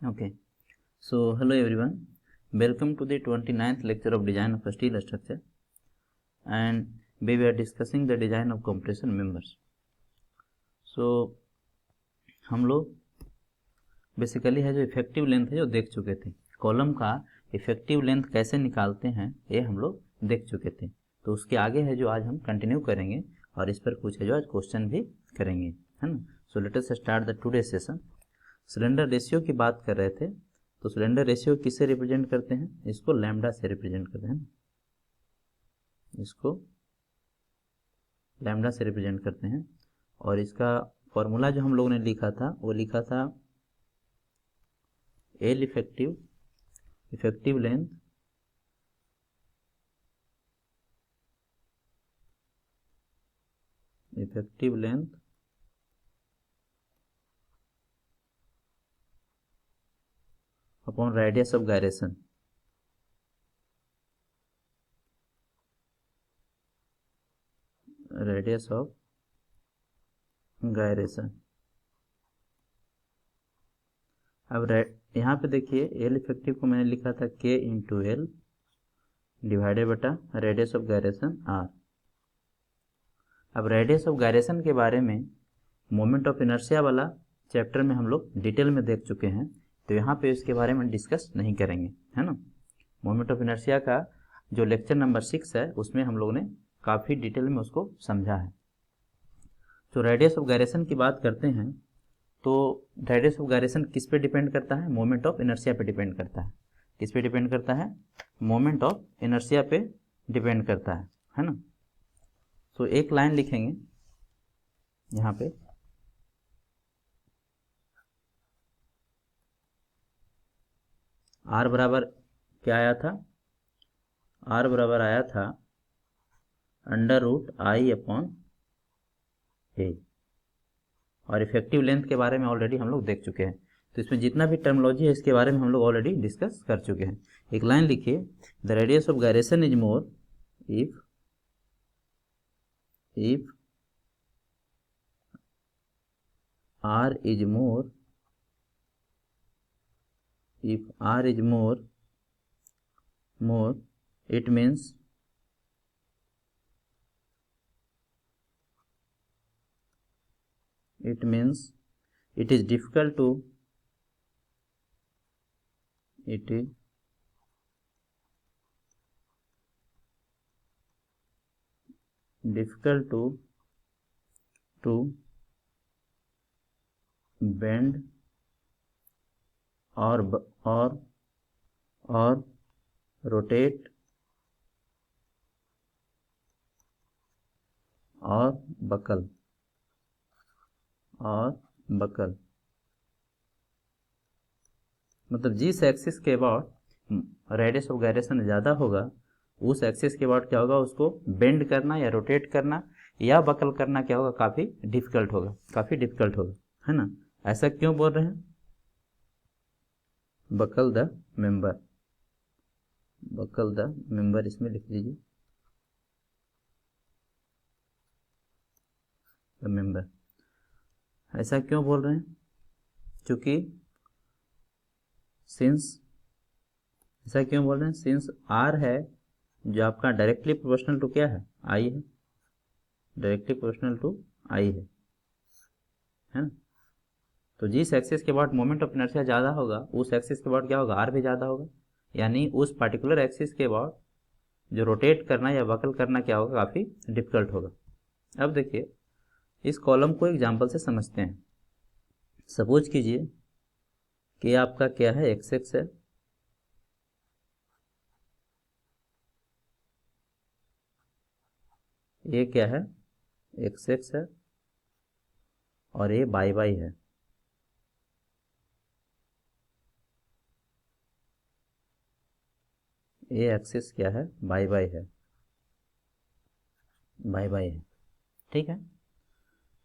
Okay, so hello everyone, welcome to the 29th lecture of design of steel structure, and we are discussing the design of compression members. So हम लोग basically है जो effective length है जो देख चुके थे, कॉलम का इफेक्टिव लेंथ कैसे निकालते हैं ये हम लोग देख चुके थे। तो उसके आगे है जो आज हम कंटिन्यू करेंगे और इस पर कुछ है जो आज क्वेश्चन भी करेंगे, है ना। So let us start the today session. Cylinder ratio की बात कर रहे थे, तो सिलेंडर रेशियो किससे रिप्रेजेंट करते हैं? इसको लैम्डा से रिप्रेजेंट करते हैं, इसको लैम्डा से रिप्रेजेंट करते हैं। और इसका फॉर्मूला जो हम लोगों ने लिखा था वो लिखा था L effective length upon radius of gyration. Radius of gyration. अब यहाँ पे देखिए एल इफेक्टिव को मैंने लिखा था के इंटू एल डिवाइडेड बटा रेडियस ऑफ गायरेशन आर। अब रेडियस ऑफ गायरेशन के बारे में मोमेंट ऑफ इनर्शिया वाला चैप्टर में हम लोग डिटेल में देख चुके हैं, तो यहाँ पे इसके बारे में डिस्कस नहीं करेंगे, है ना। मोमेंट ऑफ इनर्शिया का जो लेक्चर नंबर 6 है उसमें हम लोग ने काफ़ी डिटेल में उसको समझा है। तो रेडियस ऑफ गायरेशन की बात करते हैं, तो रेडियस ऑफ गायरेशन किस पे डिपेंड करता है? मोमेंट ऑफ इनर्शिया पे डिपेंड करता है। किस पे डिपेंड करता है? मोमेंट ऑफ इनर्शिया पे डिपेंड करता है ना। तो एक लाइन लिखेंगे यहाँ पे, आर बराबर क्या आया था? आर बराबर आया था अंडर रूट आई अपॉन ए। और इफेक्टिव लेंथ के बारे में ऑलरेडी हम लोग देख चुके हैं, तो इसमें जितना भी टर्मोलॉजी है इसके बारे में हम लोग ऑलरेडी डिस्कस कर चुके हैं। एक लाइन लिखिए, the radius of gyration is more if R is more, if R is more, it means it is difficult to bend or rotate or buckle मतलब जिस एक्सिस के अबाउट रेडियस ऑफ गायरेशन ज़्यादा होगा उस axis के about क्या होगा, उसको बेंड करना या रोटेट करना या बकल करना क्या होगा, काफ़ी डिफिकल्ट होगा, है ना। ऐसा क्यों बोल रहे हैं? बकल द मेंबर इसमें लिख लीजिए, द मेंबर। ऐसा क्यों बोल रहे हैं? क्योंकि सिंस आर है जो आपका डायरेक्टली प्रोपोर्शनल टू क्या है? आई है, डायरेक्टली प्रोपोर्शनल टू आई है ना। तो जिस एक्सिस के बाद मोमेंट ऑफ इनर्शिया ज़्यादा होगा उस एक्सिस के बाद क्या होगा, आर भी ज़्यादा होगा, यानी उस पार्टिकुलर एक्सिस के बाद जो रोटेट करना या बकल करना क्या होगा, काफ़ी डिफिकल्ट होगा। अब देखिए इस कॉलम को एग्जाम्पल से समझते हैं। सपोज कीजिए कि आपका क्या है, एक्स है, ये क्या है, एक्स है, और ये वाई है। ये एक्सिस क्या है, वाई है, ठीक है।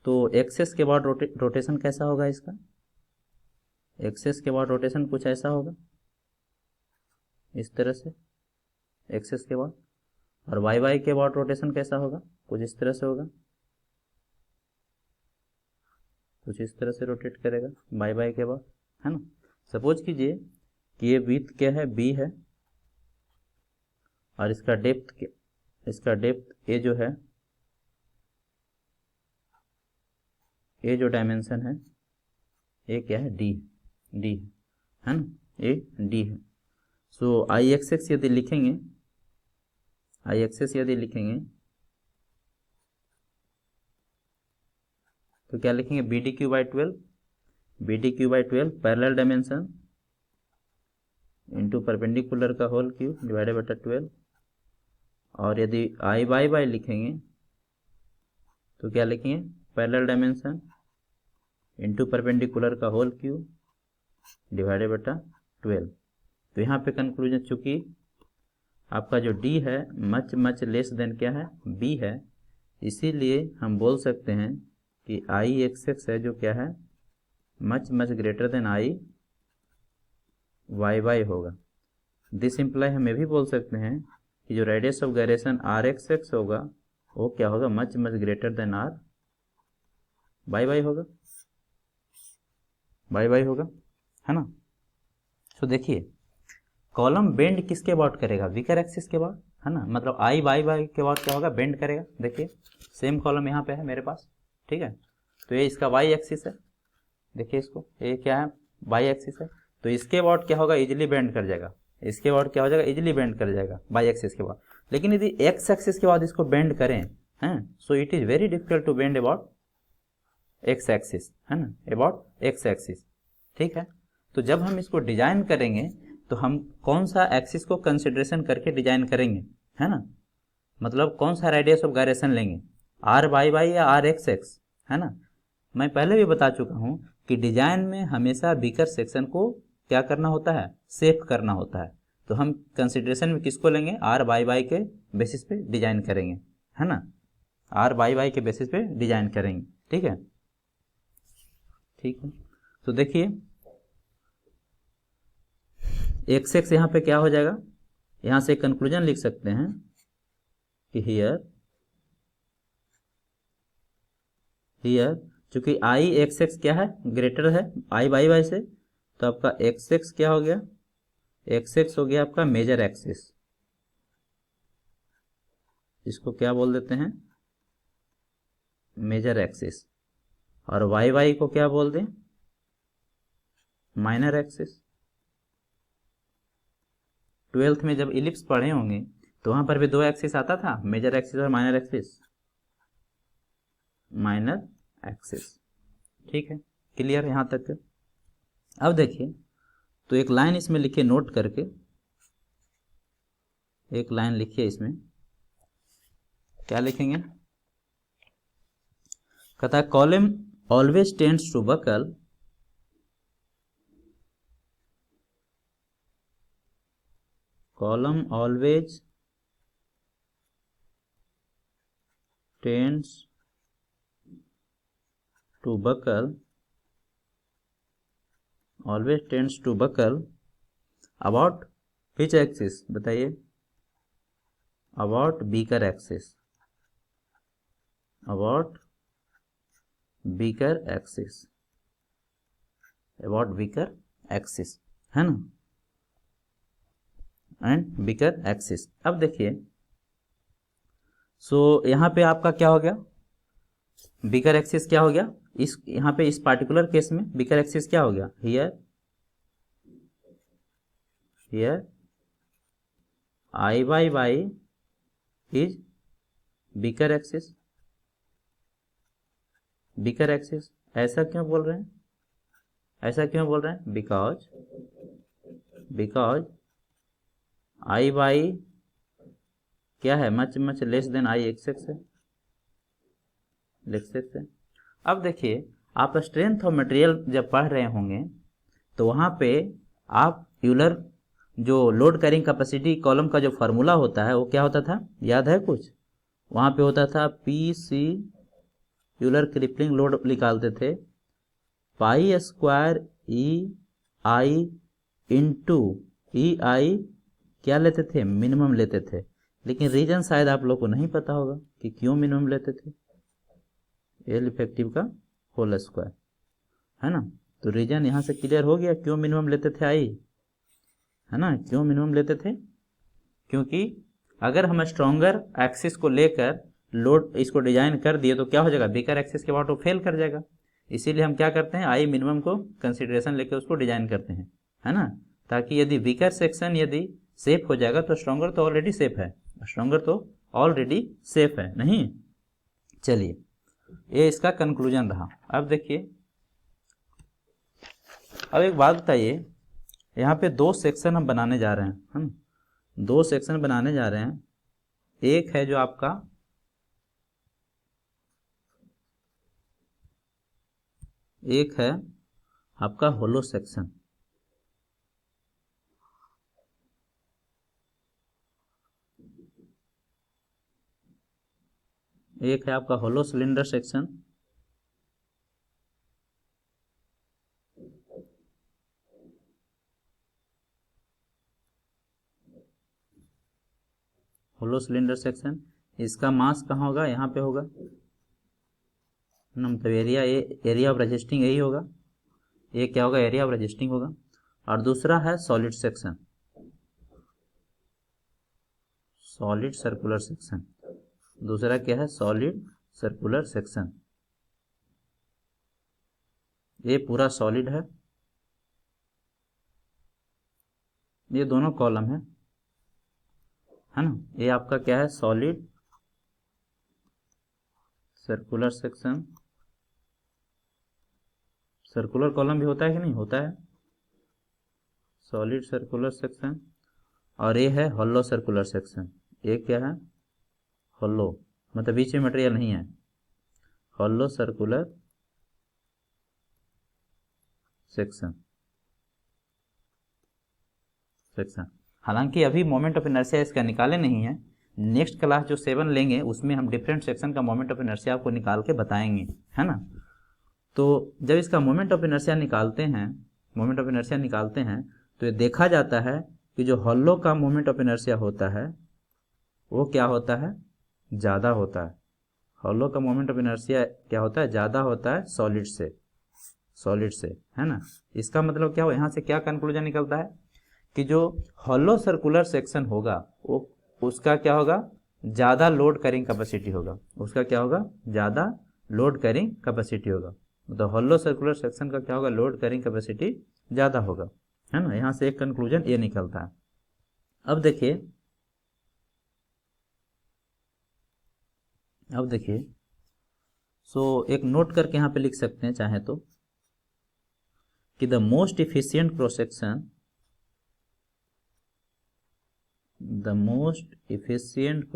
तो एक्सिस के बाद रोटेशन कैसा होगा इसका? एक्सिस के बाद रोटेशन कुछ ऐसा होगा, इस तरह से एक्सिस के बाद। और वाई के बाद रोटेशन कैसा होगा, कुछ इस तरह से होगा, कुछ इस तरह से रोटेट करेगा वाई के बाद, है ना। सपोज कीजिए कि ये विड्थ क्या है, बी है, और इसका डेप्थ ए जो है, ए जो डायमेंशन है ये क्या है, डी है ना, ए डी है। सो आई एक्सेस यदि लिखेंगे, तो क्या लिखेंगे, B D cube by 12 parallel dimension into perpendicular का होल क्यूब डिवाइडेड बटा 12। और यदि आई बाई लिखेंगे तो क्या लिखेंगे, पैरेलल डायमेंशन इंटू परपेंडिकुलर का होल क्यूब डिवाइडेड बटा 12। तो यहाँ पे कंक्लूजन, चूंकि आपका जो डी है मच लेस देन क्या है, बी है, इसीलिए हम बोल सकते हैं कि आई एक्स है जो क्या है, much greater than I Y होगा। दिस इम्प्लाई हम ये भी बोल सकते हैं कि जो radius of gyration R X होगा वो क्या होगा, much greater than R Y होगा, वाई होगा, है ना। तो देखिए कॉलम बेंड किसके अबाउट करेगा, वीकर एक्सिस के अबाउट, है ना, मतलब आई वाई के अबाउट क्या होगा, बेंड करेगा। देखिए सेम कॉलम यहाँ पे है मेरे पास, ठीक है, तो ये इसका वाई एक्सिस है, देखिए इसको, ये क्या है, वाई एक्सिस है, तो इसके अबाउट क्या होगा, इजिली बेंड कर जाएगा, इसके बाद क्या हो जाएगा, इजिली बेंड कर जाएगा बाई एक्सिस के बाद। लेकिन यदि एक्स एक्सिस के बाद इसको बेंड करें, हैं, so it is very difficult to bend about X axis, है ना, अबाउट एक्स एक्सिस, ठीक है। तो जब हम इसको डिजाइन करेंगे तो हम कौन सा एक्सिस को कंसिडरेशन करके डिजाइन करेंगे, है ना, मतलब कौन सा रेडियस ऑफ गायरेशन लेंगे, आर वाई या आर एक्स एक्स, है ना। मैं पहले भी बता चुका हूं कि डिजाइन में हमेशा बीकर सेक्शन को क्या करना होता है, सेफ करना होता है। तो हम कंसिडरेशन में किसको लेंगे, आर वाई के बेसिस पे डिजाइन करेंगे, है ना, आर वाई के बेसिस पे डिजाइन करेंगे, ठीक है। तो देखिए एक्स एक्स यहाँ पे क्या हो जाएगा, यहाँ से कंक्लूजन लिख सकते हैं कि हियर चूंकि आई एक्स एक्स क्या है, ग्रेटर है आई वाई से, तो आपका एक्स एक्स क्या हो गया, एक्स एक्स हो गया आपका मेजर एक्सिस, इसको क्या बोल देते हैं, मेजर एक्सिस, और वाई वाई को क्या बोल दें, माइनर एक्सिस। 12th में जब इलिप्स पढ़े होंगे तो वहां पर भी दो एक्सिस आता था, मेजर एक्सिस और माइनर एक्सिस, ठीक है, क्लियर यहां तक। अब देखिए तो एक लाइन इसमें लिखिए, नोट करके एक लाइन लिखिए, इसमें क्या लिखेंगे, कहता है column always tends to buckle column always tends to buckle about which axis, बताइए, about beaker axis, about beaker axis, है ना, एंड बीकर एक्सिस। अब देखिए सो यहाँ पे आपका क्या हो गया, बीकर एक्सिस क्या हो गया, इस यहाँ पे इस पार्टिकुलर केस में बीकर एक्सिस क्या हो गया, here I Y is weaker axis, ऐसा क्यों बोल रहे हैं, बिकॉज आई वाई क्या है, much less than I X X है। अब देखिए आप स्ट्रेंथ ऑफ मटेरियल जब पढ़ रहे होंगे तो वहां पे आप यूलर जो लोड कैरिंग कैपेसिटी कॉलम का जो फार्मूला होता है वो क्या होता था, याद है कुछ, वहां पे होता था P C, Euler crippling load निकालते थे, पाई स्क्वायर ई आई इंटू ई आई क्या लेते थे, मिनिमम लेते थे। लेकिन रीजन शायद आप लोग को नहीं पता होगा कि क्यों मिनिमम लेते थे, एल इफेक्टिव का होल स्क्वायर, है ना। तो रीजन यहाँ से क्लियर हो गया क्यों मिनिमम लेते थे आई, है ना, क्यों मिनिमम लेते थे, क्योंकि अगर हम स्ट्रॉन्गर एक्सिस को लेकर लोड इसको डिजाइन कर दिए तो क्या हो जाएगा, वीकर एक्सिस के बाद वो फेल कर जाएगा। इसीलिए हम क्या करते हैं, आई मिनिमम को कंसिडरेशन लेकर उसको डिजाइन करते हैं, है ना, ताकि यदि वीकर सेक्शन यदि सेफ हो जाएगा तो स्ट्रॉन्गर तो ऑलरेडी सेफ है, स्ट्रॉन्गर तो ऑलरेडी सेफ है नहीं। चलिए ये इसका कंक्लूजन रहा। अब देखिए, अब एक बात बताइए, यहाँ पे दो सेक्शन हम बनाने जा रहे हैं, है ना, दो सेक्शन बनाने जा रहे हैं। एक है जो आपका होलो सेक्शन, एक है आपका hollow cylinder section, hollow cylinder section. इसका मास कहाँ होगा, यहाँ पे होगा, मतलब एरिया ऑफ रजिस्टिंग यही होगा, ये क्या होगा, एरिया ऑफ रजिस्टिंग होगा। और दूसरा है solid section, solid circular section, दूसरा क्या है, सॉलिड सर्कुलर सेक्शन। ये पूरा सॉलिड है, ये दोनों कॉलम है ना, ये आपका क्या है, solid circular section. Circular column भी होता है कि नहीं होता है, सॉलिड सर्कुलर सेक्शन। और ये है हॉलो सर्कुलर सेक्शन, ये क्या है, हॉलो, मतलब बीच में मटेरियल नहीं है, हॉलो सर्कुलर सेक्शन। हालांकि अभी मोमेंट ऑफ इनर्शिया इसका निकाले नहीं है, नेक्स्ट क्लास जो 7 लेंगे उसमें हम डिफरेंट सेक्शन का मोमेंट ऑफ इनर्शिया आपको निकाल के बताएंगे, है ना। तो जब इसका मोमेंट ऑफ इनर्शिया निकालते हैं तो ये देखा जाता है कि जो हॉलो का मोमेंट ऑफ इनर्शिया होता है वो क्या होता है, ज़्यादा होता है। हॉलो का मोमेंट ऑफ इनर्शिया क्या होता है, ज़्यादा होता है सॉलिड से, है ना। इसका मतलब क्या हो, यहाँ से क्या कंक्लूजन निकलता है कि जो हॉलो सर्कुलर सेक्शन होगा वो उसका क्या होगा, ज़्यादा लोड कैरिंग कैपेसिटी होगा, उसका क्या होगा, ज़्यादा लोड कैरिंग कैपेसिटी होगा। तो हॉलो सर्कुलर सेक्शन का क्या होगा, लोड कैरिंग कैपेसिटी ज़्यादा होगा, है ना। यहाँ से एक कंक्लूजन ये निकलता है। अब देखिए सो एक नोट करके यहाँ पे लिख सकते हैं चाहे तो कि the most efficient cross section, the most efficient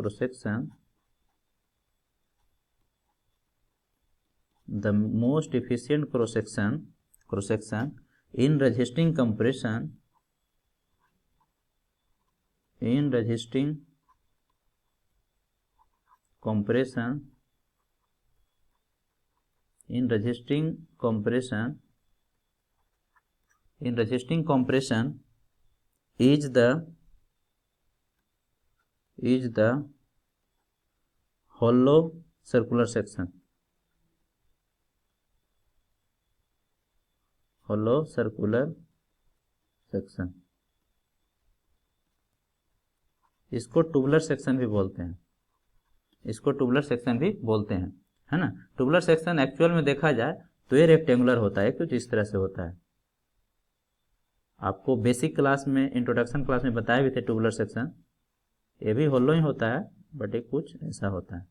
cross section in resisting compression is the hollow circular section, इसको ट्यूबुलर सेक्शन भी बोलते हैं, है ना। ट्यूबुलर सेक्शन एक्चुअल में देखा जाए तो ये रेक्टेंगुलर होता है, कुछ इस तरह से होता है। आपको बेसिक क्लास में, इंट्रोडक्शन क्लास में बताए भी थे ट्यूबुलर सेक्शन, ये भी होलो ही होता है, बट एक कुछ ऐसा होता है,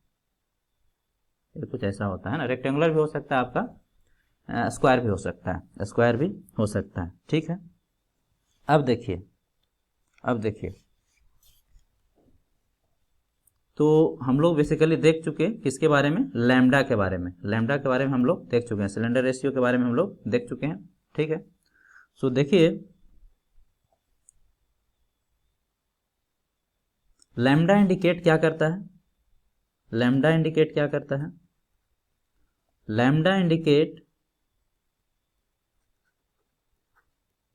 ना। रेक्टेंगुलर भी हो सकता है आपका, स्क्वायर भी हो सकता है, ठीक है। अब देखिए तो हम लोग बेसिकली देख चुके किसके बारे में, लैम्डा के बारे में हम लोग देख चुके हैं, सिलेंडर रेशियो के बारे में हम लोग देख चुके हैं, ठीक है। सो देखिए लैम्डा इंडिकेट क्या करता है, लैम्डा इंडिकेट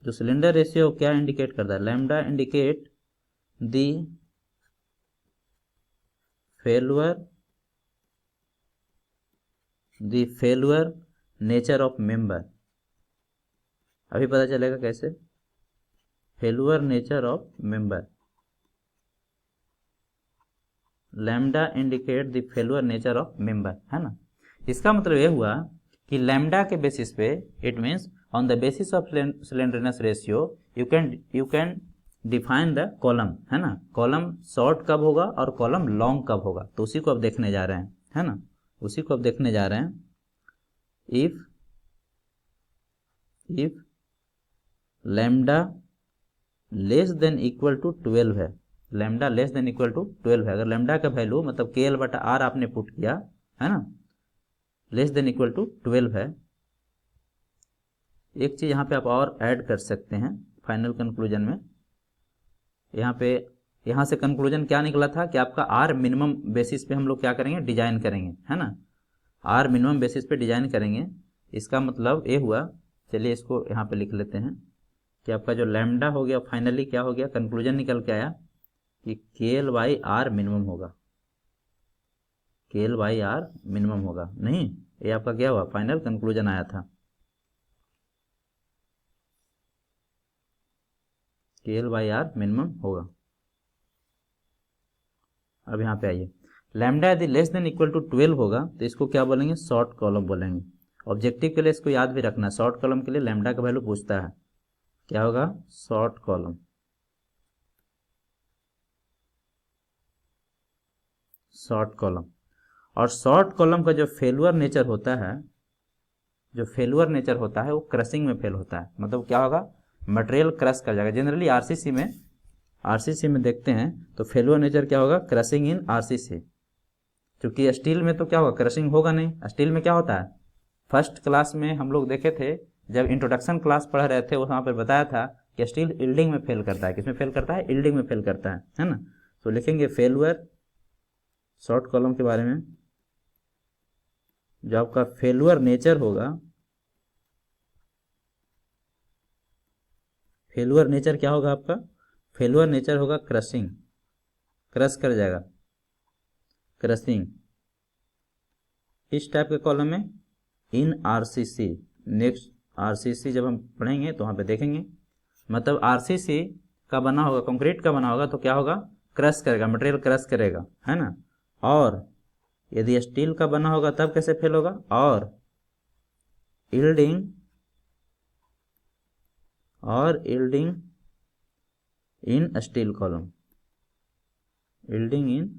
जो सिलेंडर रेशियो क्या इंडिकेट करता है, lambda indicate the failure nature of member, अभी पता चलेगा कैसे, failure nature of member, lambda indicate the failure nature of member, है ना। इसका मतलब ये हुआ कि लैम्डा के बेसिस पे, it means on the basis of slenderness ratio you can define the column, है ना। कॉलम शॉर्ट कब होगा और कॉलम लॉन्ग कब होगा, तो उसी को अब देखने जा रहे हैं, है ना, उसी को अब देखने जा रहे हैं। If lambda less than equal to 12 है, lambda less than equal to 12 है, अगर लैम्डा का वैल्यू मतलब के एल बटा आर आपने पुट किया, है ना, लेस देन इक्वल टू 12 है। एक चीज़ यहाँ पे आप और ऐड कर सकते हैं फाइनल कंक्लूजन में, यहाँ से कंक्लूजन क्या निकला था कि आपका आर मिनिमम बेसिस पे हम लोग क्या करेंगे, डिजाइन करेंगे, है ना, आर मिनिमम बेसिस पे डिजाइन करेंगे। इसका मतलब ये हुआ, चलिए इसको यहाँ पे लिख लेते हैं कि आपका जो लैम्डा हो गया, फाइनली क्या हो गया, कंक्लूजन निकल के आया कि के एल बाई आर मिनिमम होगा, के एल बाई आर मिनिमम होगा। नहीं, ये आपका क्या हुआ, फाइनल कंक्लूजन आया था, के एल बाई आर मिनिमम होगा। अब यहाँ पे आइए, लैम्डा यदि लेस देन इक्वल टू 12 होगा तो इसको क्या बोलेंगे, शॉर्ट कॉलम बोलेंगे। ऑब्जेक्टिव के लिए इसको याद भी रखना, शॉर्ट कॉलम के लिए लैम्डा का वैल्यू पूछता है, क्या होगा, शॉर्ट कॉलम, शॉर्ट कॉलम। और शॉर्ट कॉलम का जो फेलुअर नेचर होता है, जो फेलुअर नेचर होता है वो क्रशिंग में फेल होता है, मतलब क्या होगा, मटेरियल क्रश कर जाएगा। जनरली आरसीसी में देखते हैं तो फेलुअर नेचर क्या होगा, क्रशिंग इन आरसीसी। क्योंकि स्टील में तो क्या होगा, क्रशिंग होगा नहीं। स्टील में क्या होता है, फर्स्ट क्लास में हम लोग देखे थे, जब इंट्रोडक्शन क्लास पढ़ रहे थे वहाँ पर बताया था कि स्टील यील्डिंग में फेल करता है। किसमें फेल करता है, यील्डिंग में फेल करता है ना। तो लिखेंगे फेलुअर शॉर्ट कॉलम के बारे में, जो आपका फेलुअर नेचर होगा, फेलुअर नेचर क्या होगा आपका, फेलुअर नेचर होगा क्रशिंग, क्रश कर जाएगा, क्रशिंग। इस टाइप के कॉलम में इन आरसीसी, नेक्स्ट आरसीसी जब हम पढ़ेंगे तो वहाँ पे देखेंगे, मतलब आरसीसी का बना होगा, कंक्रीट का बना होगा तो क्या होगा, क्रश करेगा, मटेरियल क्रश करेगा, है ना। और यदि स्टील का बना होगा तब कैसे फेल होगा, और यील्डिंग इन स्टील कॉलम, यील्डिंग इन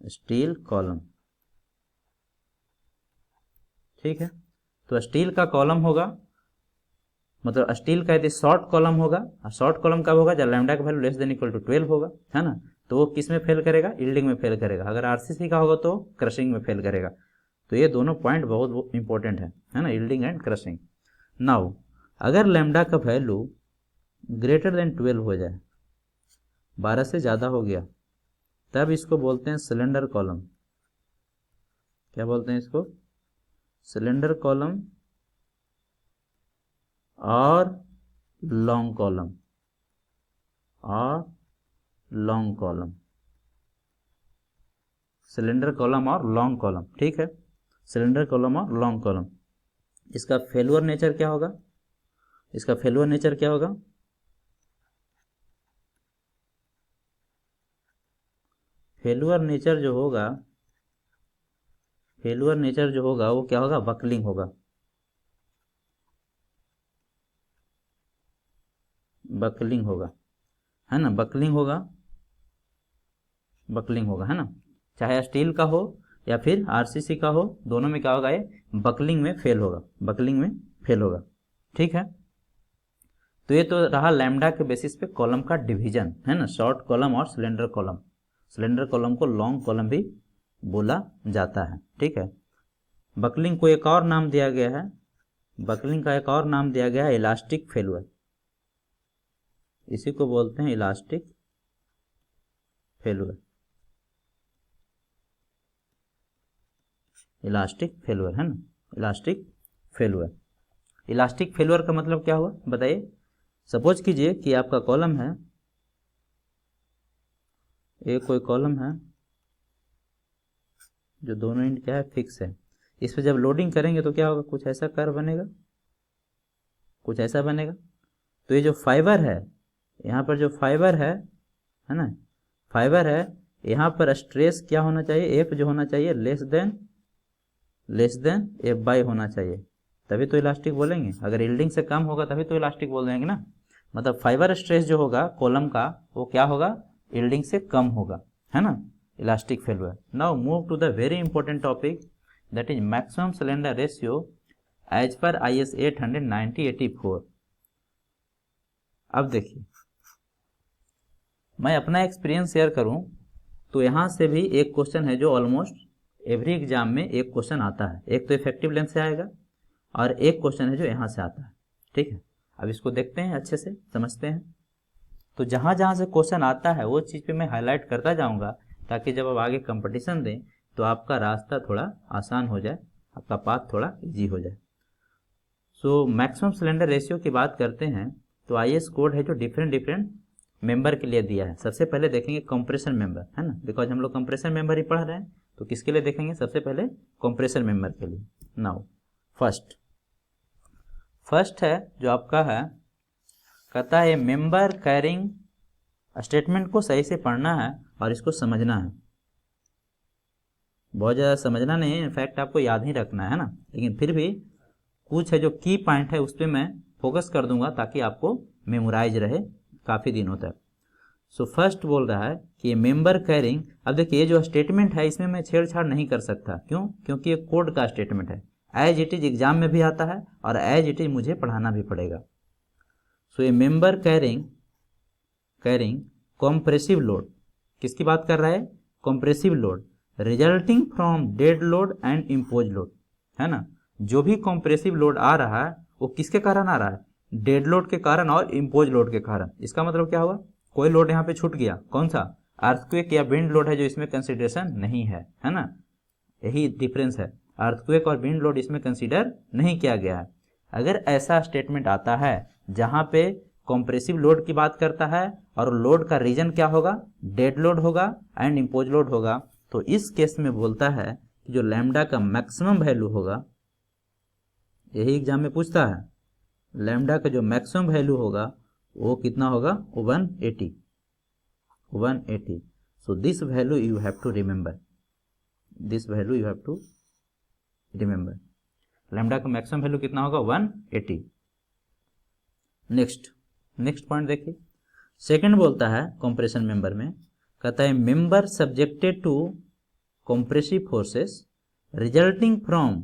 स्टील कॉलम, ठीक है। तो स्टील का कॉलम होगा, मतलब स्टील का यदि शॉर्ट कॉलम होगा, शॉर्ट कॉलम कब होगा, जब लैम्डा का value less than equal to 12 होगा, है ना। तो वो किस में फेल करेगा, यील्डिंग में फेल करेगा। अगर आरसीसी का होगा तो क्रशिंग में फेल करेगा। तो ये दोनों पॉइंट बहुत इंपॉर्टेंट है ना, यील्डिंग एंड क्रशिंग। नाउ अगर लैम्डा का वैल्यू ग्रेटर देन 12 हो जाए, 12 से ज़्यादा हो गया, तब इसको बोलते हैं सिलेंडर कॉलम। क्या बोलते हैं इसको, सिलेंडर कॉलम और लॉन्ग कॉलम, और लॉन्ग कॉलम, सिलेंडर कॉलम और लॉन्ग कॉलम, ठीक है, सिलेंडर कॉलम और लॉन्ग कॉलम। इसका फेलुअर नेचर क्या होगा, इसका फेलुअर नेचर क्या होगा, फेलुअर नेचर जो होगा, फेलुअर नेचर जो होगा वो क्या होगा, बकलिंग होगा, बकलिंग होगा, है ना, बकलिंग होगा, बकलिंग होगा, है ना। चाहे स्टील का हो या फिर आरसीसी का हो, दोनों में क्या होगा, ये बकलिंग में फेल होगा, बकलिंग में फेल होगा, ठीक है। तो ये तो रहा लैम्डा के बेसिस पे कॉलम का डिवीजन, है ना, शॉर्ट कॉलम और सिलेंडर कॉलम। सिलेंडर कॉलम को लॉन्ग कॉलम भी बोला जाता है, ठीक है। बकलिंग को एक और नाम दिया गया है, बकलिंग का एक और नाम दिया गया है इलास्टिक फेलुअर, इसी को बोलते हैं इलास्टिक फेलुअर, इलास्टिक फेलुअर, है ना, इलास्टिक फेलुअर। इलास्टिक फेलुअर का मतलब क्या हुआ बताइए। सपोज कीजिए कि आपका कॉलम है, एक कोई कॉलम है जो दोनों एंड क्या है, फिक्स है। इस पर जब लोडिंग करेंगे तो क्या होगा, कुछ ऐसा कर्व बनेगा, कुछ ऐसा बनेगा। तो ये जो फाइबर है, यहाँ पर जो फाइबर है ना, फाइबर है, यहाँ पर स्ट्रेस क्या होना चाहिए, एफ जो होना चाहिए लेस देन एफ बाई होना चाहिए, तभी तो इलास्टिक बोलेंगे। अगर यील्डिंग से कम होगा तभी तो इलास्टिक बोल देंगे ना। मतलब फाइबर स्ट्रेस जो होगा कॉलम का वो क्या होगा, यील्डिंग से कम होगा, है ना, elastic failure. Now move to the very important topic that is maximum slender ratio as per IS 890-84। अब देखिए, मैं अपना एक्सपीरियंस शेयर करूं तो यहाँ से भी एक क्वेश्चन है जो ऑलमोस्ट एवरी एग्जाम में एक क्वेश्चन आता है। एक तो इफेक्टिव लेंथ से आएगा और एक क्वेश्चन है जो यहाँ से आता है, ठीक है। अब इसको देखते हैं, अच्छे से समझते हैं। तो जहाँ जहाँ से क्वेश्चन आता है वो चीज़ पे मैं हाईलाइट करता जाऊँगा, ताकि जब आप आगे कंपटीशन दें तो आपका रास्ता थोड़ा आसान हो जाए, आपका पाथ थोड़ा ईजी हो जाए। सो मैक्सिमम सिलेंडर रेशियो की बात करते हैं तो IS कोड है जो डिफरेंट मेंबर के लिए दिया है। सबसे पहले देखेंगे कंप्रेशन मेंबर, है ना, बिकॉज हम लोग कंप्रेशन मेंबर ही पढ़ रहे हैं, तो किसके लिए देखेंगे, सबसे पहले कंप्रेशन मेंबर के लिए। नाउ फर्स्ट है जो आपका है, कहता है मेंबर कैरिंग, स्टेटमेंट को सही से पढ़ना है और इसको समझना है, बहुत ज़्यादा समझना नहीं है, इनफैक्ट आपको याद ही रखना है ना, लेकिन फिर भी कुछ है जो की पॉइंट है उस पर मैं फोकस कर दूंगा ताकि आपको मेमोराइज रहे काफ़ी दिनों तक। सो फर्स्ट बोल रहा है कि मेंबर कैरिंग, अब देखिए ये जो स्टेटमेंट है इसमें मैं छेड़छाड़ नहीं कर सकता, क्यों, क्योंकि ये कोड का स्टेटमेंट है, एज इट इज एग्जाम में भी आता है और एज इट इज मुझे पढ़ाना भी पड़ेगा। सो ये मेंबर कैरिंग कॉम्प्रेसिव लोड, किसकी बात कर रहा है, compressive load resulting from dead load and impose load, है ना। जो भी कॉम्प्रेसिव लोड आ रहा है वो किसके कारण आ रहा है, डेड लोड के कारण और इम्पोज लोड के कारण। इसका मतलब क्या हुआ, कोई लोड यहाँ पे छूट गया, कौन सा, अर्थक्वेक या विंड लोड है जो इसमें कंसिडरेशन नहीं है ना, यही डिफरेंस है, अर्थक्वेक और विंड लोड इसमें कंसीडर नहीं किया गया है। अगर ऐसा स्टेटमेंट आता है जहाँ पे कॉम्प्रेसिव लोड की बात करता है और लोड का रीजन क्या होगा, डेड लोड होगा एंड इम्पोज लोड होगा, तो इस केस में बोलता है कि जो लैम्डा का मैक्सिमम वैल्यू होगा, यही एग्जाम में पूछता है, लैम्डा का जो मैक्सिमम वैल्यू होगा वो कितना होगा, 180। So this value you have to remember, lambda का मैक्सिमम वैल्यू कितना होगा, 180। नेक्स्ट पॉइंट देखिए, सेकंड बोलता है कंप्रेशन मेंबर में, कहता है member subjected to compressive forces resulting from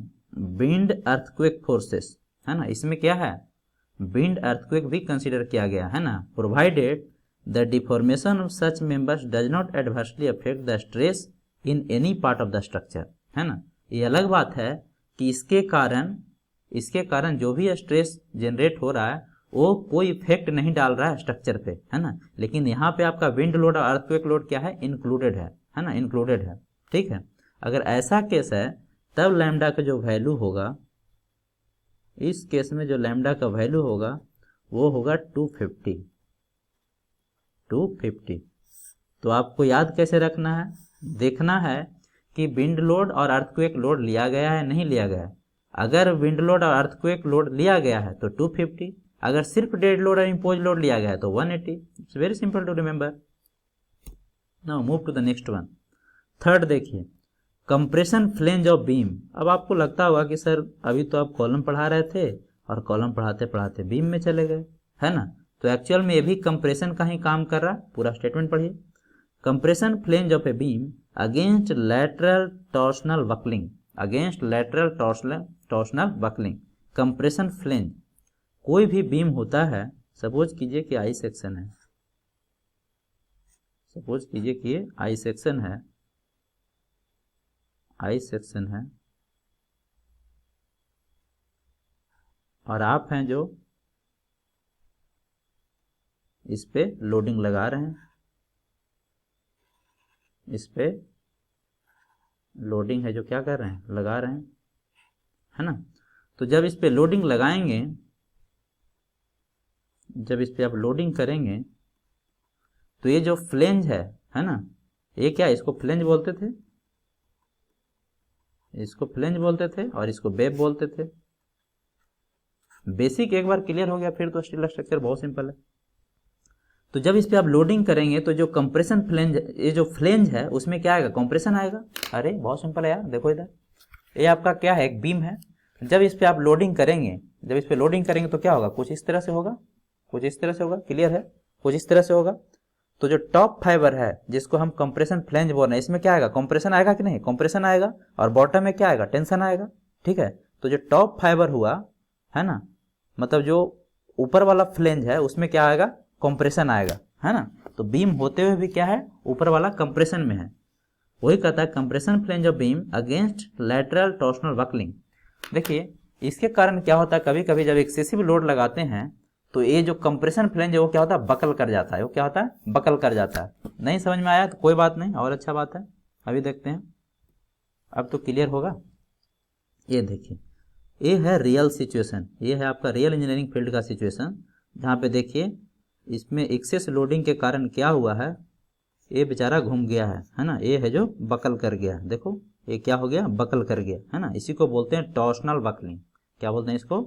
wind earthquake forces, है ना। इसमें क्या है, विंड अर्थक्वेक भी कंसीडर किया गया है ना, provided the deformation of such members does not adversely affect the stress in any part of the structure, है ना। ये अलग बात है कि इसके कारण जो भी स्ट्रेस जनरेट हो रहा है वो कोई इफेक्ट नहीं डाल रहा है स्ट्रक्चर पे, है ना। लेकिन यहाँ पे आपका विंड लोड और अर्थक्वेक लोड क्या है, इंक्लूडेड है ना, इंक्लूडेड है, ठीक है। अगर ऐसा केस है तब लैम्डा का जो वैल्यू होगा, इस केस में जो लैम्डा का वैल्यू होगा वो होगा 250। तो आपको याद कैसे रखना है, देखना है कि विंड लोड और अर्थक्वेक लोड लिया गया है नहीं लिया गया है। अगर विंड लोड और अर्थक्वेक लोड लिया गया है तो 250, अगर सिर्फ डेड लोड और इम्पोज लोड लिया गया है तो 180। It's very simple to remember. Now move to the next one, third देखिए, कंप्रेशन फ्लेंज ऑफ बीम। अब आपको लगता होगा कि सर अभी तो आप कॉलम पढ़ा रहे थे और कॉलम पढ़ाते पढ़ाते बीम में चले गए, है ना। तो एक्चुअल में ये भी कंप्रेशन का ही काम कर रहा है। पूरा स्टेटमेंट पढ़िए, compression flange of a beam against lateral torsional buckling, compression flange, कोई भी बीम होता है, सपोज कीजिए कि आई सेक्शन है, और आप हैं जो इस पे लोडिंग लगा रहे हैं, इस पे लोडिंग है जो क्या कर रहे हैं, लगा रहे हैं, है ना। तो जब इस पे लोडिंग लगाएंगे, जब इस पे आप लोडिंग करेंगे तो ये जो फ्लेंज है ना, ये क्या, इसको फ्लेंज बोलते थे और इसको वेब बोलते थे। बेसिक एक बार क्लियर हो गया फिर तो स्टील स्ट्रक्चर बहुत सिंपल है। तो जब इस पे आप लोडिंग करेंगे तो जो कंप्रेशन फ्लेंज, ये जो फ्लेंज है उसमें क्या आएगा, कंप्रेशन आएगा। अरे बहुत सिंपल है यार, देखो इधर ये आपका क्या है, एक बीम है। जब इस पे आप लोडिंग करेंगे, जब इस पे लोडिंग करेंगे तो क्या होगा, कुछ इस तरह से होगा, कुछ इस तरह से होगा, क्लियर है, कुछ इस तरह से होगा। तो जो टॉप फाइबर है जिसको हम कंप्रेशन फ्लेंज बोल रहे हैं, इसमें क्या आएगा, कंप्रेशन आएगा कि नहीं, कंप्रेशन आएगा। और बॉटम में क्या आएगा, टेंशन आएगा, ठीक है। तो जो टॉप फाइबर हुआ है ना, मतलब जो ऊपर वाला फ्लेंज है उसमें क्या आएगा, कंप्रेशन आएगा, है ना। तो बीम होते हुए भी क्या है, ऊपर वाला कंप्रेशन में है। वही कहता है compression flange of beam against lateral torsional buckling. देखिए इसके कारण क्या होता है, कभी कभी जब एक्सेसिव लोड लगाते हैं तो ये जो कंप्रेशन फ्लेंज है वो क्या होता है, बकल कर जाता है। वो क्या होता है, बकल कर जाता है। नहीं समझ में आया तो कोई बात नहीं, और अच्छा बात है, अभी देखते हैं, अब तो क्लियर होगा। ये देखिए ये है रियल सिचुएशन, ये है आपका रियल इंजीनियरिंग फील्ड का सिचुएशन, जहाँ पे देखिए इसमें एक्सेस लोडिंग के कारण क्या हुआ है, ये बेचारा घूम गया है ना, ये है जो बकल कर गया, देखो ये क्या हो गया, बकल कर गया, है ना। इसी को बोलते हैं टॉर्सनल बकलिंग। क्या बोलते हैं इसको,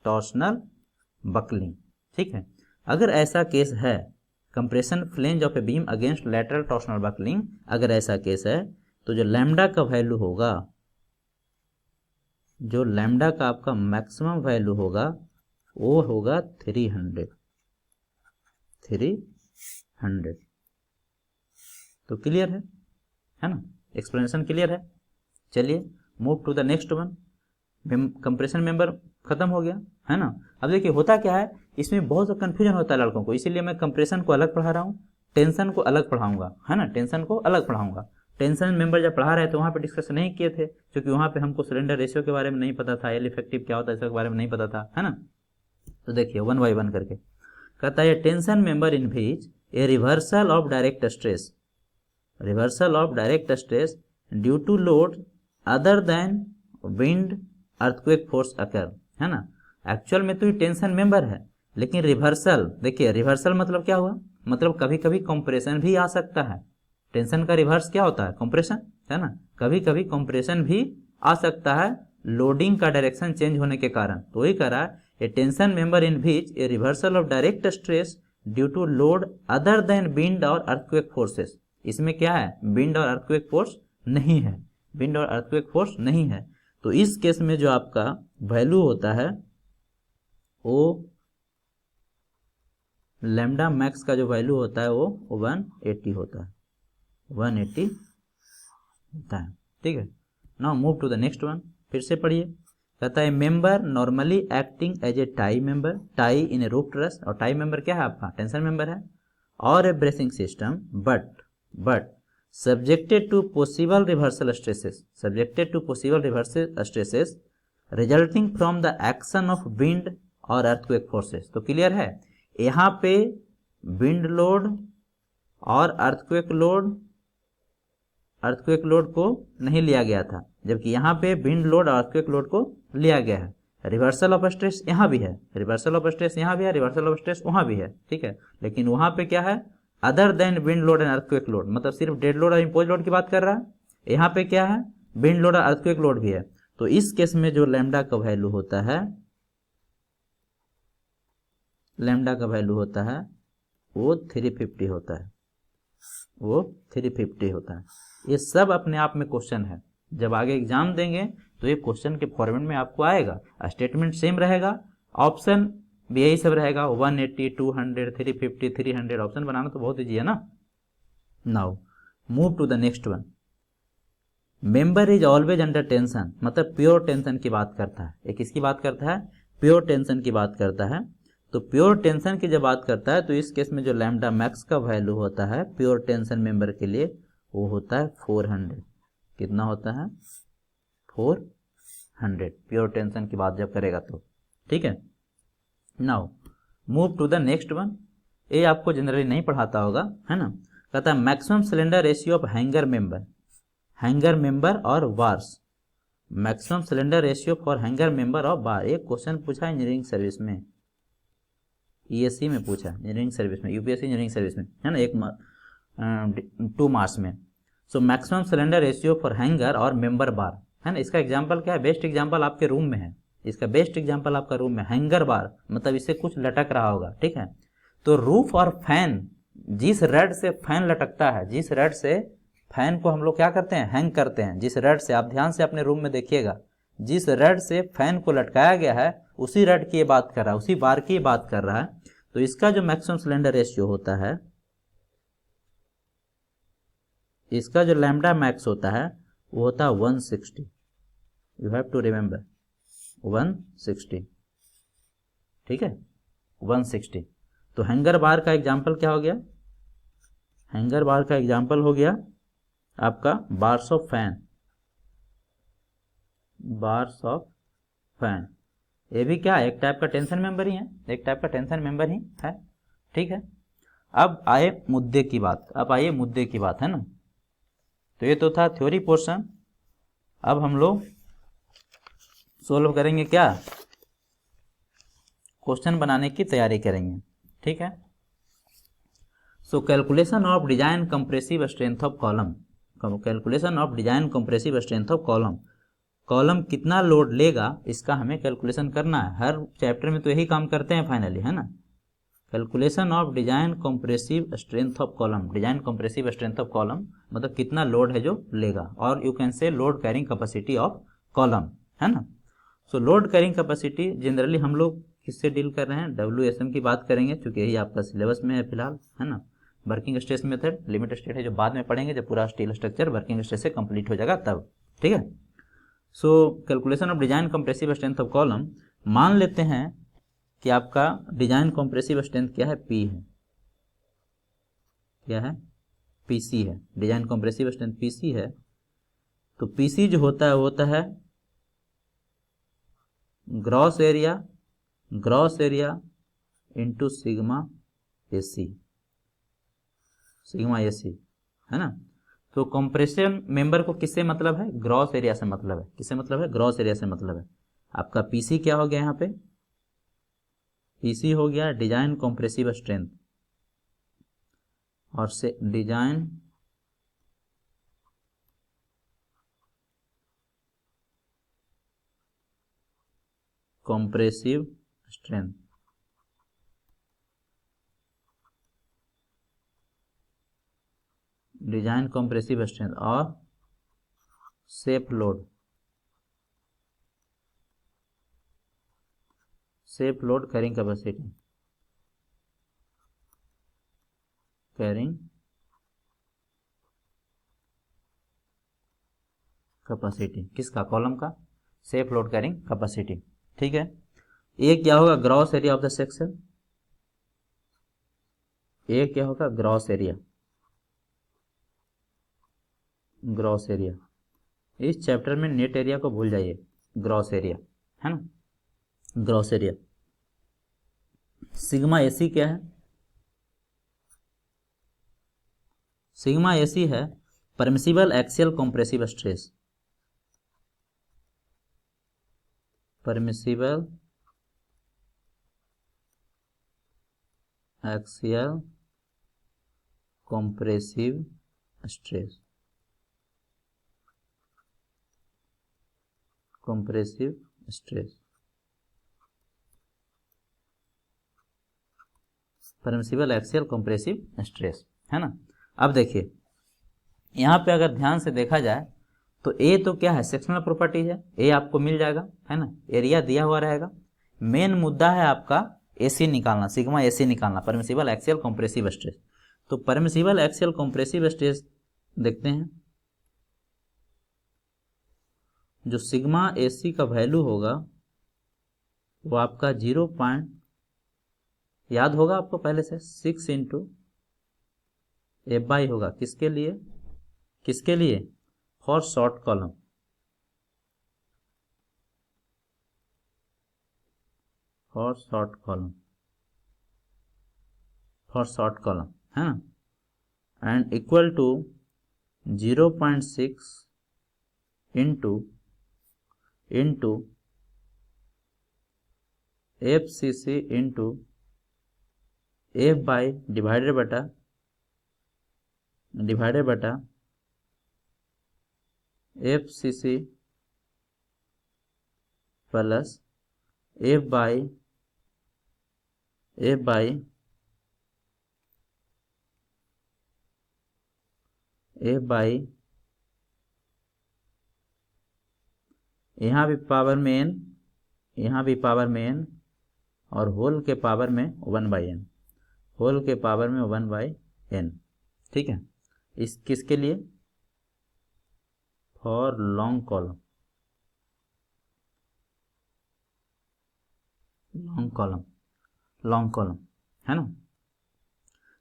टॉर्सनल बकलिंग, ठीक है। अगर ऐसा केस है, compression flange of a beam against lateral torsional buckling, अगर ऐसा केस है तो जो लैम्डा का वैल्यू होगा, जो लैम्डा का आपका मैक्सिमम वैल्यू होगा वो होगा 300। तो क्लियर है ना, एक्सप्लेनेशन क्लियर है। चलिए move to the next one. Compression member खत्म हो गया, है ना। अब देखिए होता क्या है, इसमें बहुत सा कंफ्यूजन होता है लड़कों को, इसीलिए मैं कंप्रेशन को अलग पढ़ा रहा हूँ, टेंशन को अलग पढ़ाऊंगा, है ना, टेंशन को अलग पढ़ाऊंगा। टेंशन मेंबर जब पढ़ा रहे तो वहाँ पे डिस्कस नहीं किए थे, क्योंकि वहाँ पे हमको सिलेंडर रेशियो के बारे में नहीं पता था, एल इफेक्टिव क्या होता है इसके बारे में नहीं पता था, है ना। तो देखिए 1 बाय 1 करके कहता है tension member in which a reversal of direct stress, reversal of direct stress due to load other than wind earthquake force occur, है ना। एक्चुअल में तो ये टेंशन मेंबर है, लेकिन रिवर्सल, देखिए रिवर्सल मतलब क्या हुआ, मतलब कभी कभी कंप्रेशन भी आ सकता है। टेंशन का रिवर्स क्या होता है, कंप्रेशन, है ना। कभी कभी कंप्रेशन भी आ सकता है लोडिंग का डायरेक्शन चेंज होने के कारण। तो वही कह रहा है a tension member in which a reversal of direct stress due to load other than wind or earthquake forces. इसमें क्या है, विंड और अर्थक्वेक फोर्स नहीं है, विंड और अर्थक्वेक फोर्स नहीं है। तो इस केस में जो आपका वैल्यू होता है वो लैम्डा मैक्स का जो वैल्यू होता है वो 180 होता है, 180 होता है, ठीक है। Now move to the next one, फिर से पढ़िए। कहता है member normally acting as a tie member, tie in a roof truss, और टाई मेंबर क्या है आपका, टेंशन मेंबर है, or a bracing system, but subjected to possible reversal stresses, subjected to possible reversal stresses resulting from the action of wind और earthquake forces। तो clear है, यहाँ पे विंड लोड और अर्थक्वेक लोड को नहीं लिया गया था, जबकि यहाँ पे विंड लोड और अर्थक्वेक लोड को लिया गया है। रिवर्सल ऑफ स्ट्रेस यहाँ भी है, रिवर्सल ऑफ स्ट्रेस यहाँ भी है, रिवर्सल ऑफ स्ट्रेस वहाँ भी है, ठीक है। लेकिन वहाँ पे क्या है, other than wind load and earthquake load, मतलब सिर्फ डेड लोड और इम्पोज लोड की बात कर रहा है। यहाँ पे क्या है, विंड लोड और अर्थक्वेक लोड भी है। तो इस केस में जो लैम्डा का वैल्यू होता है, लैम्डा का वैल्यू होता है वो 350 होता है, वो 350 होता है। ये सब अपने आप में क्वेश्चन है, जब आगे एग्जाम देंगे तो ये क्वेश्चन के फॉर्मेट में आपको आएगा, स्टेटमेंट सेम रहेगा, ऑप्शन भी यही सब रहेगा, 180, 200, 350, 300, ऑप्शन बनाना तो बहुत ईजी है ना। Now move to the next one. Member is always under tension, मतलब प्योर टेंशन की बात करता है। एक किसकी बात करता है, प्योर टेंशन की बात करता है। तो प्योर टेंशन की जब बात करता है तो इस केस में जो लैम्डा मैक्स का वैल्यू होता है प्योर टेंशन मेंबर के लिए वो होता है 400। कितना होता है, 400, प्योर टेंशन की बात जब करेगा तो, ठीक है। Now move to the next one. ये आपको जनरली नहीं पढ़ाता होगा, है ना। कहता है maximum slender ratio of hanger member or bars, maximum slender ratio for hanger member or bar. एक क्वेश्चन पूछा है इंजीनियरिंग सर्विस में, ईएससी में पूछा, इंजीनियरिंग सर्विस में, यूपीएससी इंजीनियरिंग सर्विस में, है ना, 2 मार्क्स में। So maximum slender ratio for hanger और मेंबर बार, है ना। इसका एग्जाम्पल क्या है, बेस्ट एग्जाम्पल आपके रूम में है, इसका बेस्ट एग्जांपल आपका रूम में हैंगर बार, मतलब इससे कुछ लटक रहा होगा, ठीक है। तो रूफ और फैन, जिस रड से फैन लटकता है, जिस रड से फैन को हम लोग क्या करते हैं, हैंग करते हैं, जिस रड से, आप ध्यान से अपने रूम में देखिएगा, जिस रड से फैन को लटकाया गया है उसी रड की बात कर रहा है, उसी बार की बात कर रहा है। तो इसका जो मैक्सिमम सिलेंडर रेशियो होता है, इसका जो लैम्डा मैक्स होता है वो होता है 160। यू हैव टू रिमेंबर 160, ठीक है, 160। तो हैंगर बार का एग्जाम्पल क्या हो गया, हैंगर बार का एग्जाम्पल हो गया आपका bars of fan, bars of fan. ये भी क्या है, एक टाइप का टेंशन मेंबर ही है, एक टाइप का टेंशन मेंबर ही है, ठीक है। अब आए मुद्दे की बात, अब आइए मुद्दे की बात, है ना। तो ये तो था थ्योरी पोर्शन। अब हम लोग सोल्व करेंगे क्या, क्वेश्चन बनाने की तैयारी करेंगे, ठीक है। So calculation of design compressive strength of column, calculation of design compressive strength of column, column कितना लोड लेगा इसका हमें कैलकुलेशन करना है। हर चैप्टर में तो यही काम करते हैं फाइनली, है ना। Calculation of design compressive strength of column, design compressive strength of column मतलब कितना लोड है जो लेगा, और you can say load carrying capacity of column, है ना। सो लोड कैरिंग कैपेसिटी जनरली हम लोग किससे डील कर रहे हैं, WSM की बात करेंगे, क्योंकि यही आपका सिलेबस में है फिलहाल, है ना। Working stress method, limit state है जो बाद में पढ़ेंगे जब पूरा स्टील स्ट्रक्चर वर्किंग स्ट्रेस से कंप्लीट हो जाएगा तब, ठीक है। So calculation of design compressive strength of column, मान लेते हैं कि आपका डिजाइन कंप्रेसिव स्ट्रेंथ क्या है, P है, क्या है, PC है, डिजाइन कंप्रेसिव स्ट्रेंथ PC है। तो PC जो होता है वो होता है gross area into sigma AC, sigma AC, है ना। तो कंप्रेशन मेंबर को किससे मतलब है, ग्रॉस एरिया से मतलब है, किससे मतलब है, ग्रॉस एरिया से मतलब है। आपका PC क्या हो गया यहाँ पे, PC हो गया डिजाइन कंप्रेसिव स्ट्रेंथ, और से design compressive strength, design compressive strength और safe load, safe load carrying capacity, carrying capacity किसका, कॉलम का, सेफ लोड कैरिंग कैपेसिटी, ठीक है। ये क्या होगा, gross area of the section, ये क्या होगा, ग्रॉस एरिया, ग्रॉस एरिया। इस चैप्टर में नेट एरिया को भूल जाइए, ग्रॉस एरिया, है ना, ग्रॉस एरिया। सिग्मा AC क्या है, सिग्मा AC है permissible axial compressive stress, permissible axial compressive stress, compressive stress, permissible axial compressive stress, है ना। अब देखिए यहाँ पे अगर ध्यान से देखा जाए तो ए तो क्या है, सेक्शनल प्रॉपर्टी है, ए आपको मिल जाएगा, है ना, एरिया दिया हुआ रहेगा। मेन मुद्दा है आपका AC निकालना, सिग्मा AC निकालना, परमिसिबल एक्सियल कंप्रेसिव स्ट्रेस। तो परमिसिबल एक्सियल कंप्रेसिव स्ट्रेस देखते हैं, जो सिग्मा AC का वैल्यू होगा वो आपका 0 पॉइंट, याद होगा आपको पहले से, 6 इंटू F/, होगा किसके लिए, किसके लिए, for short column, for short column, for short column, है ना, and equal to 0.6 into FCC into F/, divided बटा FCC प्लस एफ बाई यहाँ भी पावर में n, यहाँ भी पावर में n और होल के पावर में 1/n, होल के पावर में 1/n। ठीक है, इस किसके लिए? For long column, long column है ना।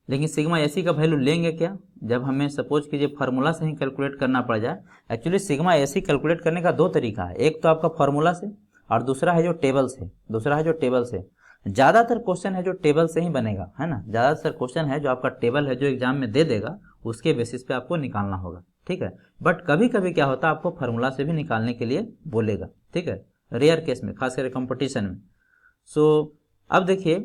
लेकिन सिग्मा एसी का वैल्यू लेंगे क्या? जब हमें सपोज कीजिए फार्मूला से ही कैलकुलेट करना पड़ जाए। एक्चुअली सिग्मा एसी कैलकुलेट करने का दो तरीका है, एक तो आपका फार्मूला से और दूसरा है जो टेबल से। ज़्यादातर क्वेश्चन है जो टेबल से ही बनेगा, है ना। ज़्यादातर क्वेश्चन है जो आपका टेबल है जो एग्जाम में दे देगा, उसके बेसिस पे आपको निकालना होगा। ठीक है, बट कभी कभी क्या होता है, आपको फार्मूला से भी निकालने के लिए बोलेगा। ठीक है, रेयर केस में, खास करके कंपटीशन में। सो अब देखिए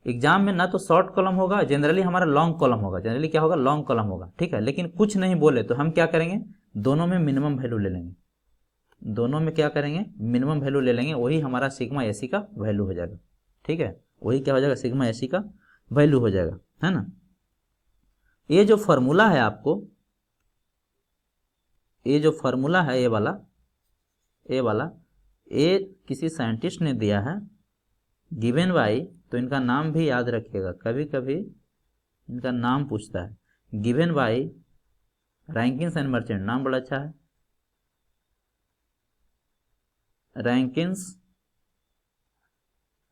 एग्जाम में ना तो शॉर्ट कॉलम होगा, जनरली हमारा लॉन्ग कॉलम होगा, जनरली क्या होगा, लॉन्ग कॉलम होगा। ठीक है, लेकिन कुछ नहीं बोले तो हम क्या करेंगे, दोनों में मिनिमम वैल्यू ले लेंगे, दोनों में क्या करेंगे, मिनिमम वैल्यू ले लेंगे, वही हमारा सिग्मा एसी का वैल्यू हो जाएगा। ठीक है, वही क्या हो जाएगा, सिग्मा एसी का वैल्यू हो जाएगा, है ना। ये जो फॉर्मूला है आपको, ये जो फॉर्मूला है ये वाला, ये किसी साइंटिस्ट ने दिया है, गिवन बाई, तो इनका नाम भी याद रखिएगा, कभी कभी इनका नाम पूछता है, given by Rankine's and Merchant. नाम बड़ा अच्छा है, Rankine's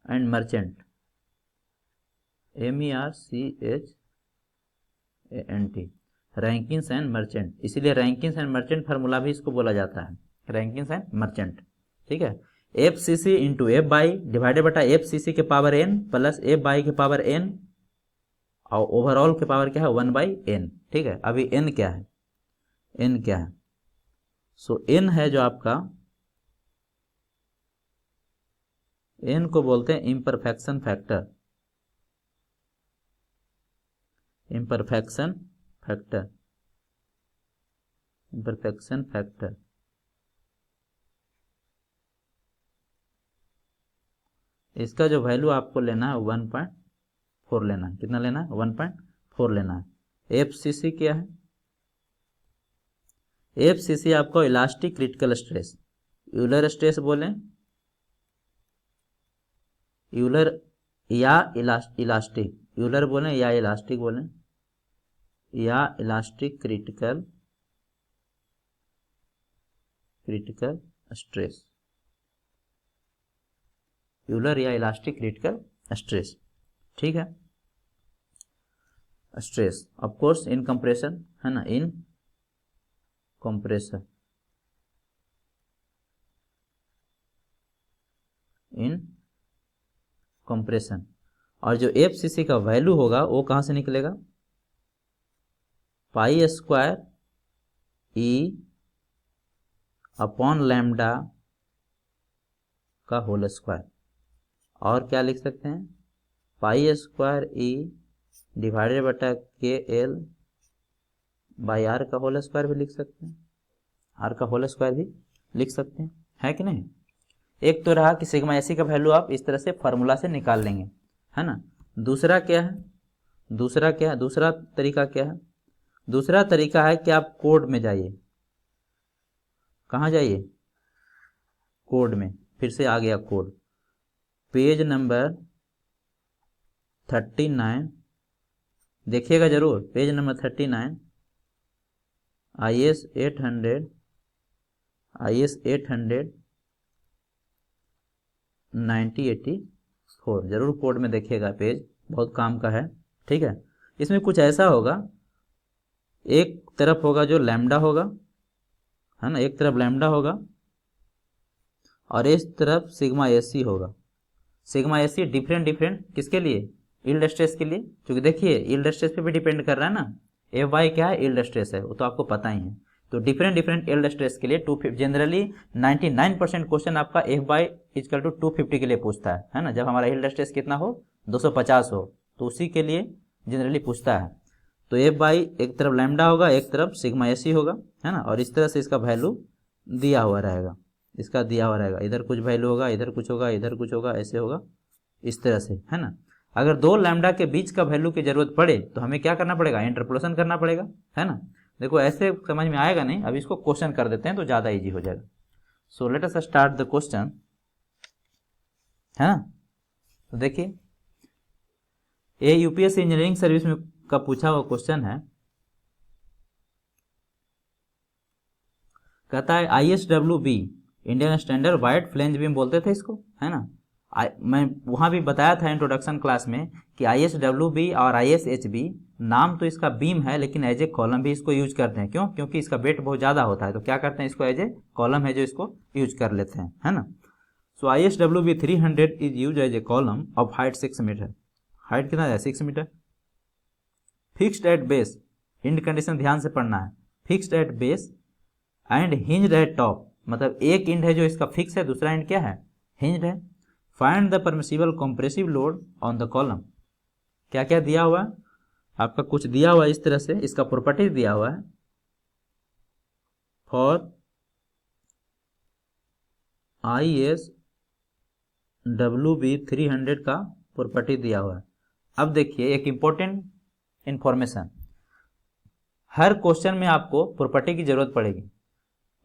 and Merchant, MERCHANT, Rankine's and Merchant. इसीलिए रैंकिन्स एंड मर्चेंट फार्मूला भी इसको बोला जाता है, रैंकिन्स एंड मर्चेंट। ठीक है, FCC into F by divided बटा FCC के power n plus F by के पावर n और ओवरऑल के पावर क्या है, 1/n। ठीक है, अभी n क्या है, n क्या है, सो n है जो आपका, n को बोलते हैं इम्परफेक्शन फैक्टर, इम्परफेक्शन फैक्टर। इसका जो वैल्यू आपको लेना है 1.4 लेना है। कितना लेना है, 1.4 लेना है। FCC क्या है, FCC आपको elastic critical stress, Euler stress बोलें, यूलर या इलास्टिक, यूलर बोलें या इलास्टिक बोलें, या इलास्टिक क्रिटिकल स्ट्रेस, यूलर या इलास्टिक क्रिटिकल स्ट्रेस। ठीक है, stress of course in compression, है ना, इन कंप्रेशन, इन कंप्रेशन। और जो FCC का वैल्यू होगा वो कहाँ से निकलेगा, pi square E upon lambda का होल स्क्वायर, और क्या लिख सकते हैं, पाई स्क्वायर E डिवाइडेड बटा KL बाई R का होल स्क्वायर भी लिख सकते हैं, R का होल स्क्वायर भी लिख सकते हैं, है कि नहीं। एक तो रहा कि सिग्मा एसी का वैल्यू आप इस तरह से फार्मूला से निकाल लेंगे, है ना। दूसरा क्या है, दूसरा तरीका क्या है, दूसरा तरीका है कि आप कोड में जाइए। कहाँ जाइए, कोड में। फिर से आ गया कोड, पेज नंबर 39 देखिएगा जरूर, पेज नंबर 39, IS 800 9084 जरूर कोड में देखिएगा, पेज बहुत काम का है। ठीक है, इसमें कुछ ऐसा होगा, एक तरफ होगा जो लैम्डा होगा, है ना, एक तरफ लैम्डा होगा और इस तरफ सिग्मा एसी होगा। सिग्मा एसी डिफरेंट किसके लिए, यील्ड स्ट्रेस के लिए, क्योंकि देखिए यील्ड स्ट्रेस पे भी डिपेंड कर रहा है ना। एफ वाई क्या है, यील्ड स्ट्रेस है, वो तो आपको पता ही है। तो डिफरेंट यील्ड स्ट्रेस के लिए 250, जनरली 99% क्वेश्चन आपका एफ वाई इक्वल टू 250 के लिए पूछता है ना। जब हमारा यील्ड स्ट्रेस कितना हो, 250 हो, तो उसी के लिए जनरली पूछता है। तो एफ वाई एक तरफ लैम्डा होगा, एक तरफ सिग्मा एसी होगा, है ना, और इस तरह से इसका वैल्यू दिया हुआ रहेगा, इसका दिया हुआ रहेगा, इधर कुछ वैल्यू होगा, इधर कुछ होगा, इधर कुछ होगा, ऐसे होगा, इस तरह से, है ना। अगर दो लैम्डा के बीच का वैल्यू की जरूरत पड़े तो हमें क्या करना पड़ेगा, इंटरपोलेशन करना पड़ेगा, है ना। देखो ऐसे समझ में आएगा नहीं, अब इसको क्वेश्चन कर देते हैं तो ज़्यादा ईजी हो जाएगा। So let us start the question, है ना। तो देखिए ये यूपीएससी इंजीनियरिंग सर्विस में का पूछा हुआ क्वेश्चन है। कहता है ISWB Indian standard wide flange beam बोलते थे इसको, है ना। मैं वहाँ भी बताया था इंट्रोडक्शन क्लास में कि ISWB और ISHB नाम तो इसका बीम है, लेकिन एज ए कॉलम भी इसको यूज करते हैं। क्यों? क्योंकि इसका वेट बहुत ज़्यादा होता है, तो क्या करते हैं, इसको एज ए कॉलम है जो इसको यूज कर लेते हैं, है ना। So ISWB 300 is use as a column of height 6 metre. Height कितना है, 6 metre. Fixed at base, hinged condition ध्यान से पढ़ना है, fixed at base and hinged at top, मतलब एक इंड है जो इसका फिक्स है, दूसरा इंड क्या है, हिंज्ड है। Find the permissible compressive load on the column. क्या क्या दिया हुआ है आपका, कुछ दिया हुआ है इस तरह से, इसका प्रॉपर्टीज दिया हुआ है। फॉर ISWB 300 का प्रॉपर्टी दिया हुआ है। अब देखिए एक इंपॉर्टेंट इंफॉर्मेशन, हर क्वेश्चन में आपको प्रॉपर्टी की जरूरत पड़ेगी,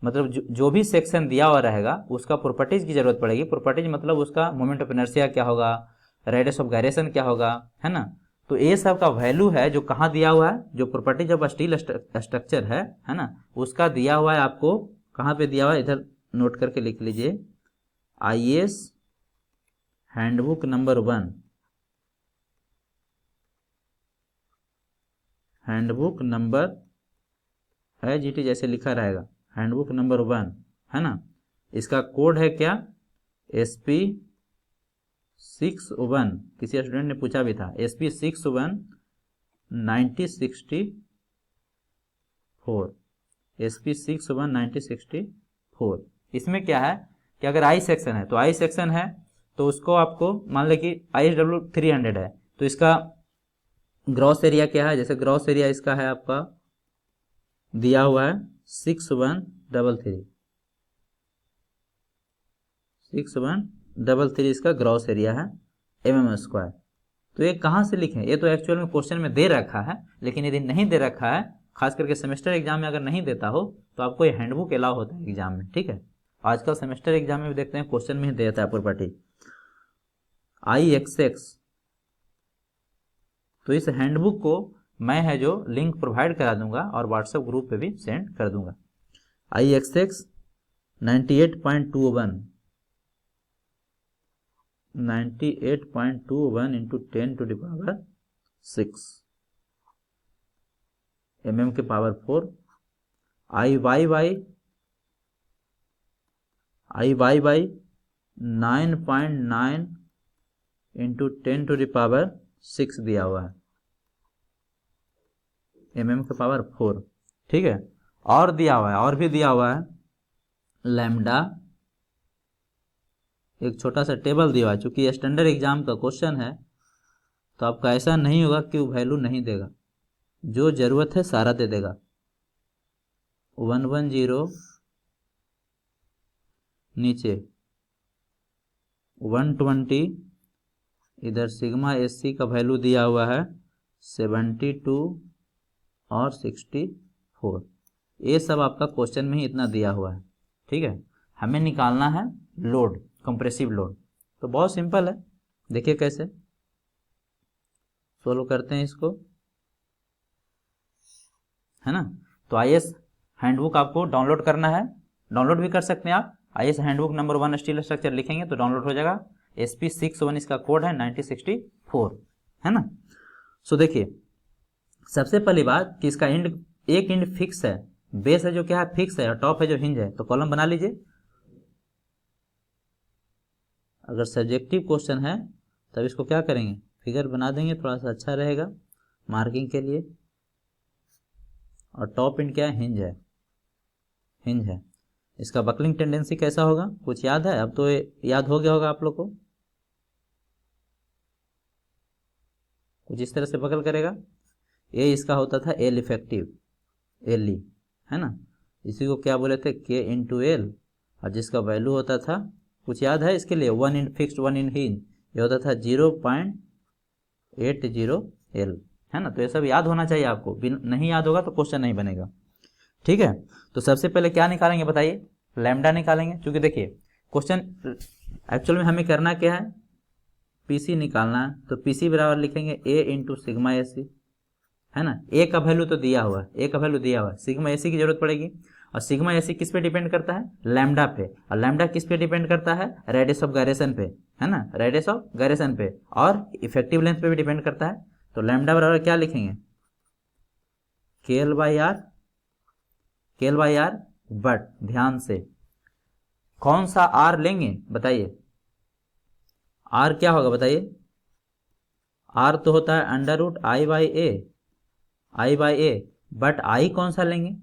मतलब जो भी सेक्शन दिया हुआ रहेगा उसका प्रॉपर्टीज की जरूरत पड़ेगी। प्रॉपर्टीज मतलब उसका मोमेंट ऑफ इनर्शिया क्या होगा, रेडियस ऑफ गायरेशन क्या होगा, है ना। तो ये सब का वैल्यू है जो कहाँ दिया हुआ है, जो प्रॉपर्टीज ऑफ स्टील स्ट्रक्चर है ना, उसका दिया हुआ है आपको। कहाँ पे दिया हुआ है, इधर नोट करके लिख लीजिए, IS handbook number 1, handbook number as it is ऐसे लिखा रहेगा, हैंडबुक नंबर 1, है ना। इसका कोड है क्या, SP61, किसी स्टूडेंट ने पूछा भी था, SP61 9064, SP61 9064। इसमें क्या है कि अगर आई सेक्शन है तो आई सेक्शन है तो उसको आपको मान लें कि ISW 300 है, तो इसका ग्रॉस एरिया क्या है, जैसे ग्रॉस एरिया इसका है आपका दिया हुआ है 6133 इसका ग्रॉस एरिया है mm²। तो ये कहाँ से लिखें, ये तो एक्चुअल में क्वेश्चन में दे रखा है, लेकिन यदि नहीं दे रखा है, खास करके सेमेस्टर एग्जाम में अगर नहीं देता हो तो आपको ये हैंडबुक अलाउ होता है एग्जाम में, ठीक है। आजकल सेमेस्टर एग्जाम में भी देखते हैं क्वेश्चन में ही देता है प्रॉपर्टी IXX। तो इस हैंडबुक को मैं है जो लिंक प्रोवाइड करा दूंगा और व्हाट्सएप ग्रुप पे भी सेंड कर दूंगा। IXX 98.21 इंटू 10⁶ mm के पावर 4, IYY 9.9 इंटू 10⁶ दिया हुआ है, mm के पावर 4, ठीक है। और दिया हुआ है, और भी दिया हुआ है लैम्डा, एक छोटा सा टेबल दिया हुआ है। चूंकि स्टैंडर्ड एग्जाम का क्वेश्चन है तो आपका ऐसा नहीं होगा कि वो वैल्यू नहीं देगा, जो जरूरत है सारा दे देगा। 110 नीचे 120, इधर सिग्मा SC का वैल्यू दिया हुआ है 72 और 64। ये सब आपका क्वेश्चन में ही इतना दिया हुआ है, ठीक है। हमें निकालना है लोड, कंप्रेसिव लोड। तो बहुत सिंपल है, देखिए कैसे सोल्व करते हैं इसको, है ना। तो IS हैंडबुक आपको डाउनलोड करना है, डाउनलोड भी कर सकते हैं आप। IS handbook number 1 steel structure लिखेंगे तो डाउनलोड हो जाएगा। SP61 इसका कोड है 9064, है ना। सो देखिए सबसे पहली बात कि इसका इंड, एक इंड फिक्स है, बेस है जो क्या है फिक्स है, और टॉप है जो हिंज है, तो कॉलम बना लीजिए। अगर सब्जेक्टिव क्वेश्चन है तब इसको क्या करेंगे, फिगर बना देंगे, थोड़ा सा अच्छा रहेगा मार्किंग के लिए। और टॉप इंड क्या है, हिंज है, हिंज है। इसका बकलिंग टेंडेंसी कैसा होगा, कुछ याद है, अब तो याद हो गया होगा आप लोग को, कुछ इस तरह से बकल करेगा। ये इसका होता था एल इफेक्टिव, एल ई, है ना। इसी को क्या बोले थे, K इंटू एल, और जिसका वैल्यू होता था, कुछ याद है इसके लिए, 1 इन फिक्स्ड 1 इन हीन, ये होता था 0.80L, है ना। तो ये सब याद होना चाहिए आपको, नहीं याद होगा तो क्वेश्चन नहीं बनेगा, ठीक है। तो सबसे पहले क्या निकालेंगे बताइए, लैम्डा निकालेंगे, क्योंकि देखिए क्वेश्चन एक्चुअल में हमें करना क्या है, पीसी निकालना है। तो पीसी बराबर लिखेंगे ए इंटू सिग्मा एसी, है ना। ए का वैल्यू तो दिया हुआ है, ए का वैल्यू दिया हुआ है, सिग्मा एसी की जरूरत पड़ेगी। और सिग्मा एसी किस पे डिपेंड करता है, लैम्डा पे। और लैम्डा किस पे डिपेंड करता है, रेडियस ऑफ गायरेशन पे, है ना, रेडियस ऑफ गायरेशन पे, और इफेक्टिव लेंथ पे भी डिपेंड करता है। तो लैम्डा बराबर क्या लिखेंगे, KL बाई आर, बट ध्यान से कौन सा आर लेंगे बताइए, आर क्या होगा बताइए, आर तो होता है under root I by A, but I कौन सा लेंगे,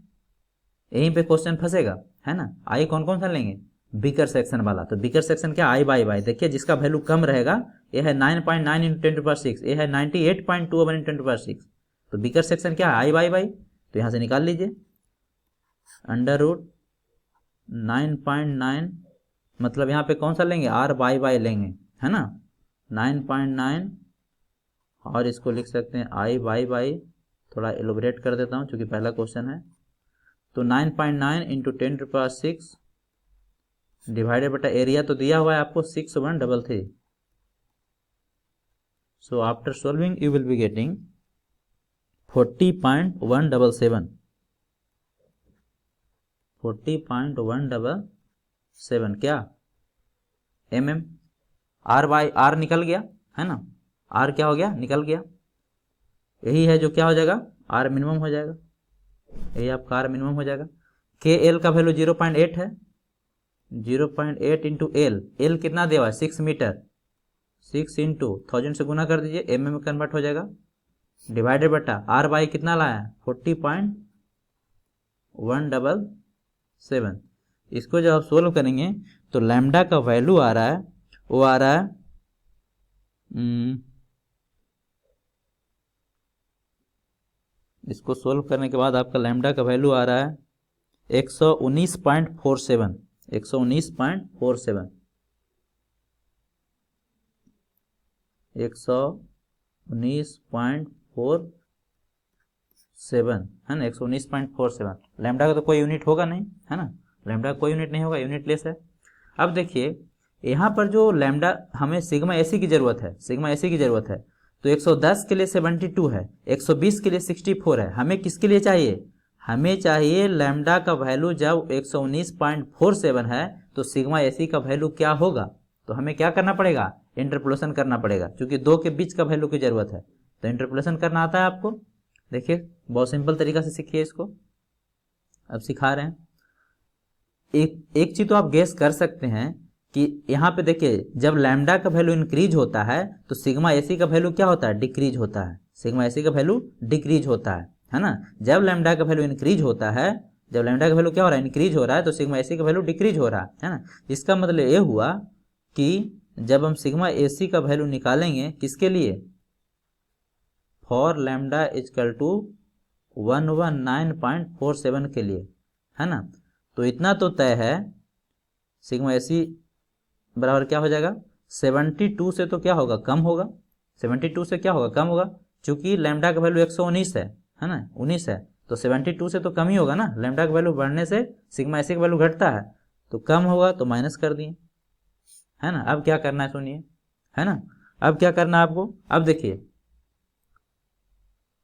यहीं पे क्वेश्चन फंसेगा, है ना। आई कौन सा लेंगे, बिकर सेक्शन वाला। तो बिकर सेक्शन क्या, आई बाई, देखिए जिसका वैल्यू कम रहेगा, ये है 9.9 इंटू 10⁻6, ये है 98.21 इंटू 10⁻6। तो बिकर सेक्शन क्या है, आई बाई, तो यहाँ से निकाल लीजिए, अंडर रूट 9.9, मतलब यहाँ पे कौन सा लेंगे, आर बाई लेंगे, है ना, 9.9, और इसको लिख सकते हैं आई बाई, थोड़ा एलोबरेट कर देता हूँ क्योंकि पहला क्वेश्चन है। तो 9.9 इंटू 10⁻6 डिवाइडेड बटा एरिया तो दिया हुआ है आपको 6133। So after solving you will be getting 40.177, 40.177 क्या mm, आर बाई आर निकल गया, है ना, आर क्या हो गया, निकल गया, यही है जो क्या हो जाएगा, आर मिनिमम हो जाएगा, यही आपका आर मिनिमम हो जाएगा। के एल का वैल्यू 0.8 है, 0.8 इंटू एल कितना दिया हुआ है, 6 मीटर, 6 इंटू 1000 से गुना कर दीजिए, एम में कन्वर्ट हो जाएगा, डिवाइडेड बटा आर बाई कितना लाया है, 40.177। इसको जब आप सोल्व करेंगे तो लैम्डा का वैल्यू आ रहा है, वो आ रहा है इसको सोल्व करने के बाद आपका लैम्डा का वैल्यू आ रहा है 119.47, 119.47, 119.47, है ना, 119.47। लैम्डा का तो कोई यूनिट होगा नहीं, है ना, लैम्डा का कोई यूनिट नहीं होगा, यूनिट लेस है। अब देखिए यहाँ पर जो लैम्डा, हमें सिग्मा एसी की जरूरत है, सिग्मा एसी की जरूरत है, तो 110 के लिए 72 है, 120 के लिए 64 है, हमें किसके लिए चाहिए, हमें चाहिए लैम्डा का वैल्यू जब 119.47 है तो सिग्मा एसी का वैल्यू क्या होगा। तो हमें क्या करना पड़ेगा, इंटरपोलेशन करना पड़ेगा, क्योंकि दो के बीच का वैल्यू की जरूरत है। तो इंटरपोलेशन करना आता है आपको, देखिए बहुत सिंपल तरीका से सीखिए इसको, अब सिखा रहे हैं। एक चीज तो आप गेस कर सकते हैं कि यहाँ पे देखिए जब लैम्डा का वैल्यू इंक्रीज होता है तो सिग्मा एसी का वैल्यू क्या होता है, डिक्रीज होता है, सिग्मा एसी का वैल्यू डिक्रीज होता है ना। जब लैम्डा का वैल्यू इंक्रीज होता है, जब लैम्डा का वैल्यू क्या हो रहा है, इंक्रीज हो रहा है, तो सिग्मा एसी का वैल्यू डिक्रीज हो रहा है ना। इसका मतलब ये हुआ कि जब हम सिग्मा एसी का वैल्यू निकालेंगे किसके लिए, फॉर लैम्डा इजकल टू 119.47 के लिए, है ना। तो इतना तो तय है, सिग्मा एसी बराबर क्या हो जाएगा, 72 से तो क्या होगा, कम होगा, 72 से क्या होगा, कम होगा, क्योंकि लैम्डा का वैल्यू 119 है ना, 19 है, तो 72 से तो कम ही होगा ना। लैम्डा का वैल्यू बढ़ने से सिग्मा एसी का वैल्यू घटता है, तो कम होगा तो माइनस कर दिए, है ना। अब क्या करना है सुनिए, है ना, अब क्या करना है आपको, अब देखिए,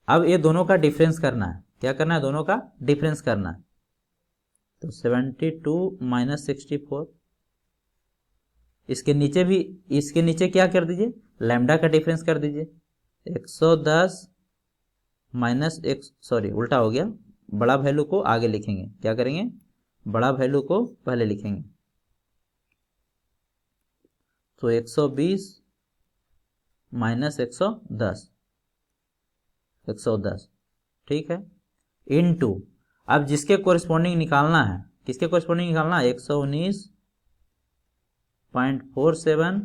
अब ये दोनों का डिफरेंस करना है, क्या करना है, दोनों का डिफरेंस करना है। तो 72 माइनस 64, इसके नीचे भी, इसके नीचे क्या कर दीजिए, लैम्डा का डिफरेंस कर दीजिए, 110 माइनस सॉरी उल्टा हो गया, बड़ा वैल्यू को आगे लिखेंगे, क्या करेंगे, बड़ा वैल्यू को पहले लिखेंगे। तो 120 माइनस 110, 110, ठीक है, इनटू, अब जिसके कोरिस्पोंडिंग निकालना है, किसके कोरिस्पोंडिंग निकालना है, 119.47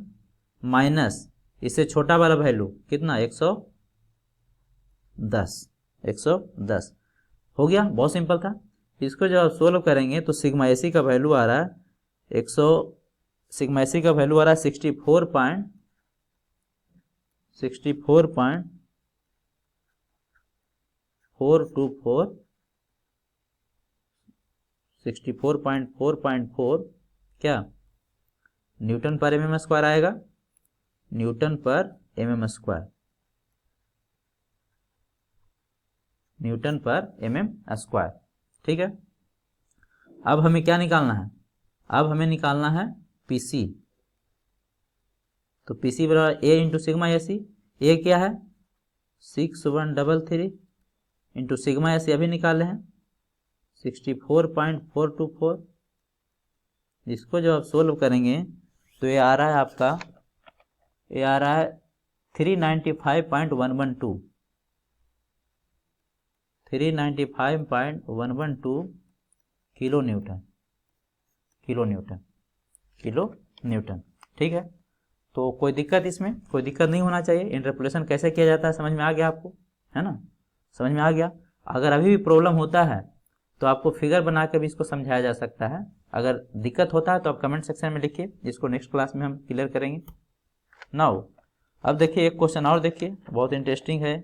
माइनस इससे छोटा वाला वैल्यू कितना, 110, 110 हो गया, बहुत सिंपल था। इसको जब आप सोल्व करेंगे तो सिग्मा एसी का वैल्यू आ रहा है 100 सिग्मा एसी का वैल्यू आ रहा है 64.64 64.4 क्या न्यूटन पर एमएम स्क्वायर आएगा, न्यूटन पर एमएम स्क्वायर, न्यूटन पर एमएम स्क्वायर। ठीक है, अब हमें क्या निकालना है, अब हमें निकालना है पीसी। तो पीसी बराबर ए इंटू सिग्मा एसी। ए क्या है 6133 इंटू सिग्मा एसी अभी निकाले हैं 64.424। इसको जब आप सोल्व करेंगे तो ये आ रहा है आपका, ये आ रहा है 395.112 kilo Newton, kilo Newton, kilo Newton. ठीक है, तो कोई दिक्कत इसमें, कोई दिक्कत नहीं होना चाहिए। इंटरपोलेशन कैसे किया जाता है समझ में आ गया आपको, है ना, समझ में आ गया। अगर अभी भी प्रॉब्लम होता है तो आपको फिगर बना के भी इसको समझाया जा सकता है। अगर दिक्कत होता है तो आप कमेंट सेक्शन में लिखिए, इसको नेक्स्ट क्लास में हम क्लियर करेंगे। नाउ अब देखिए एक क्वेश्चन और देखिए, बहुत इंटरेस्टिंग है।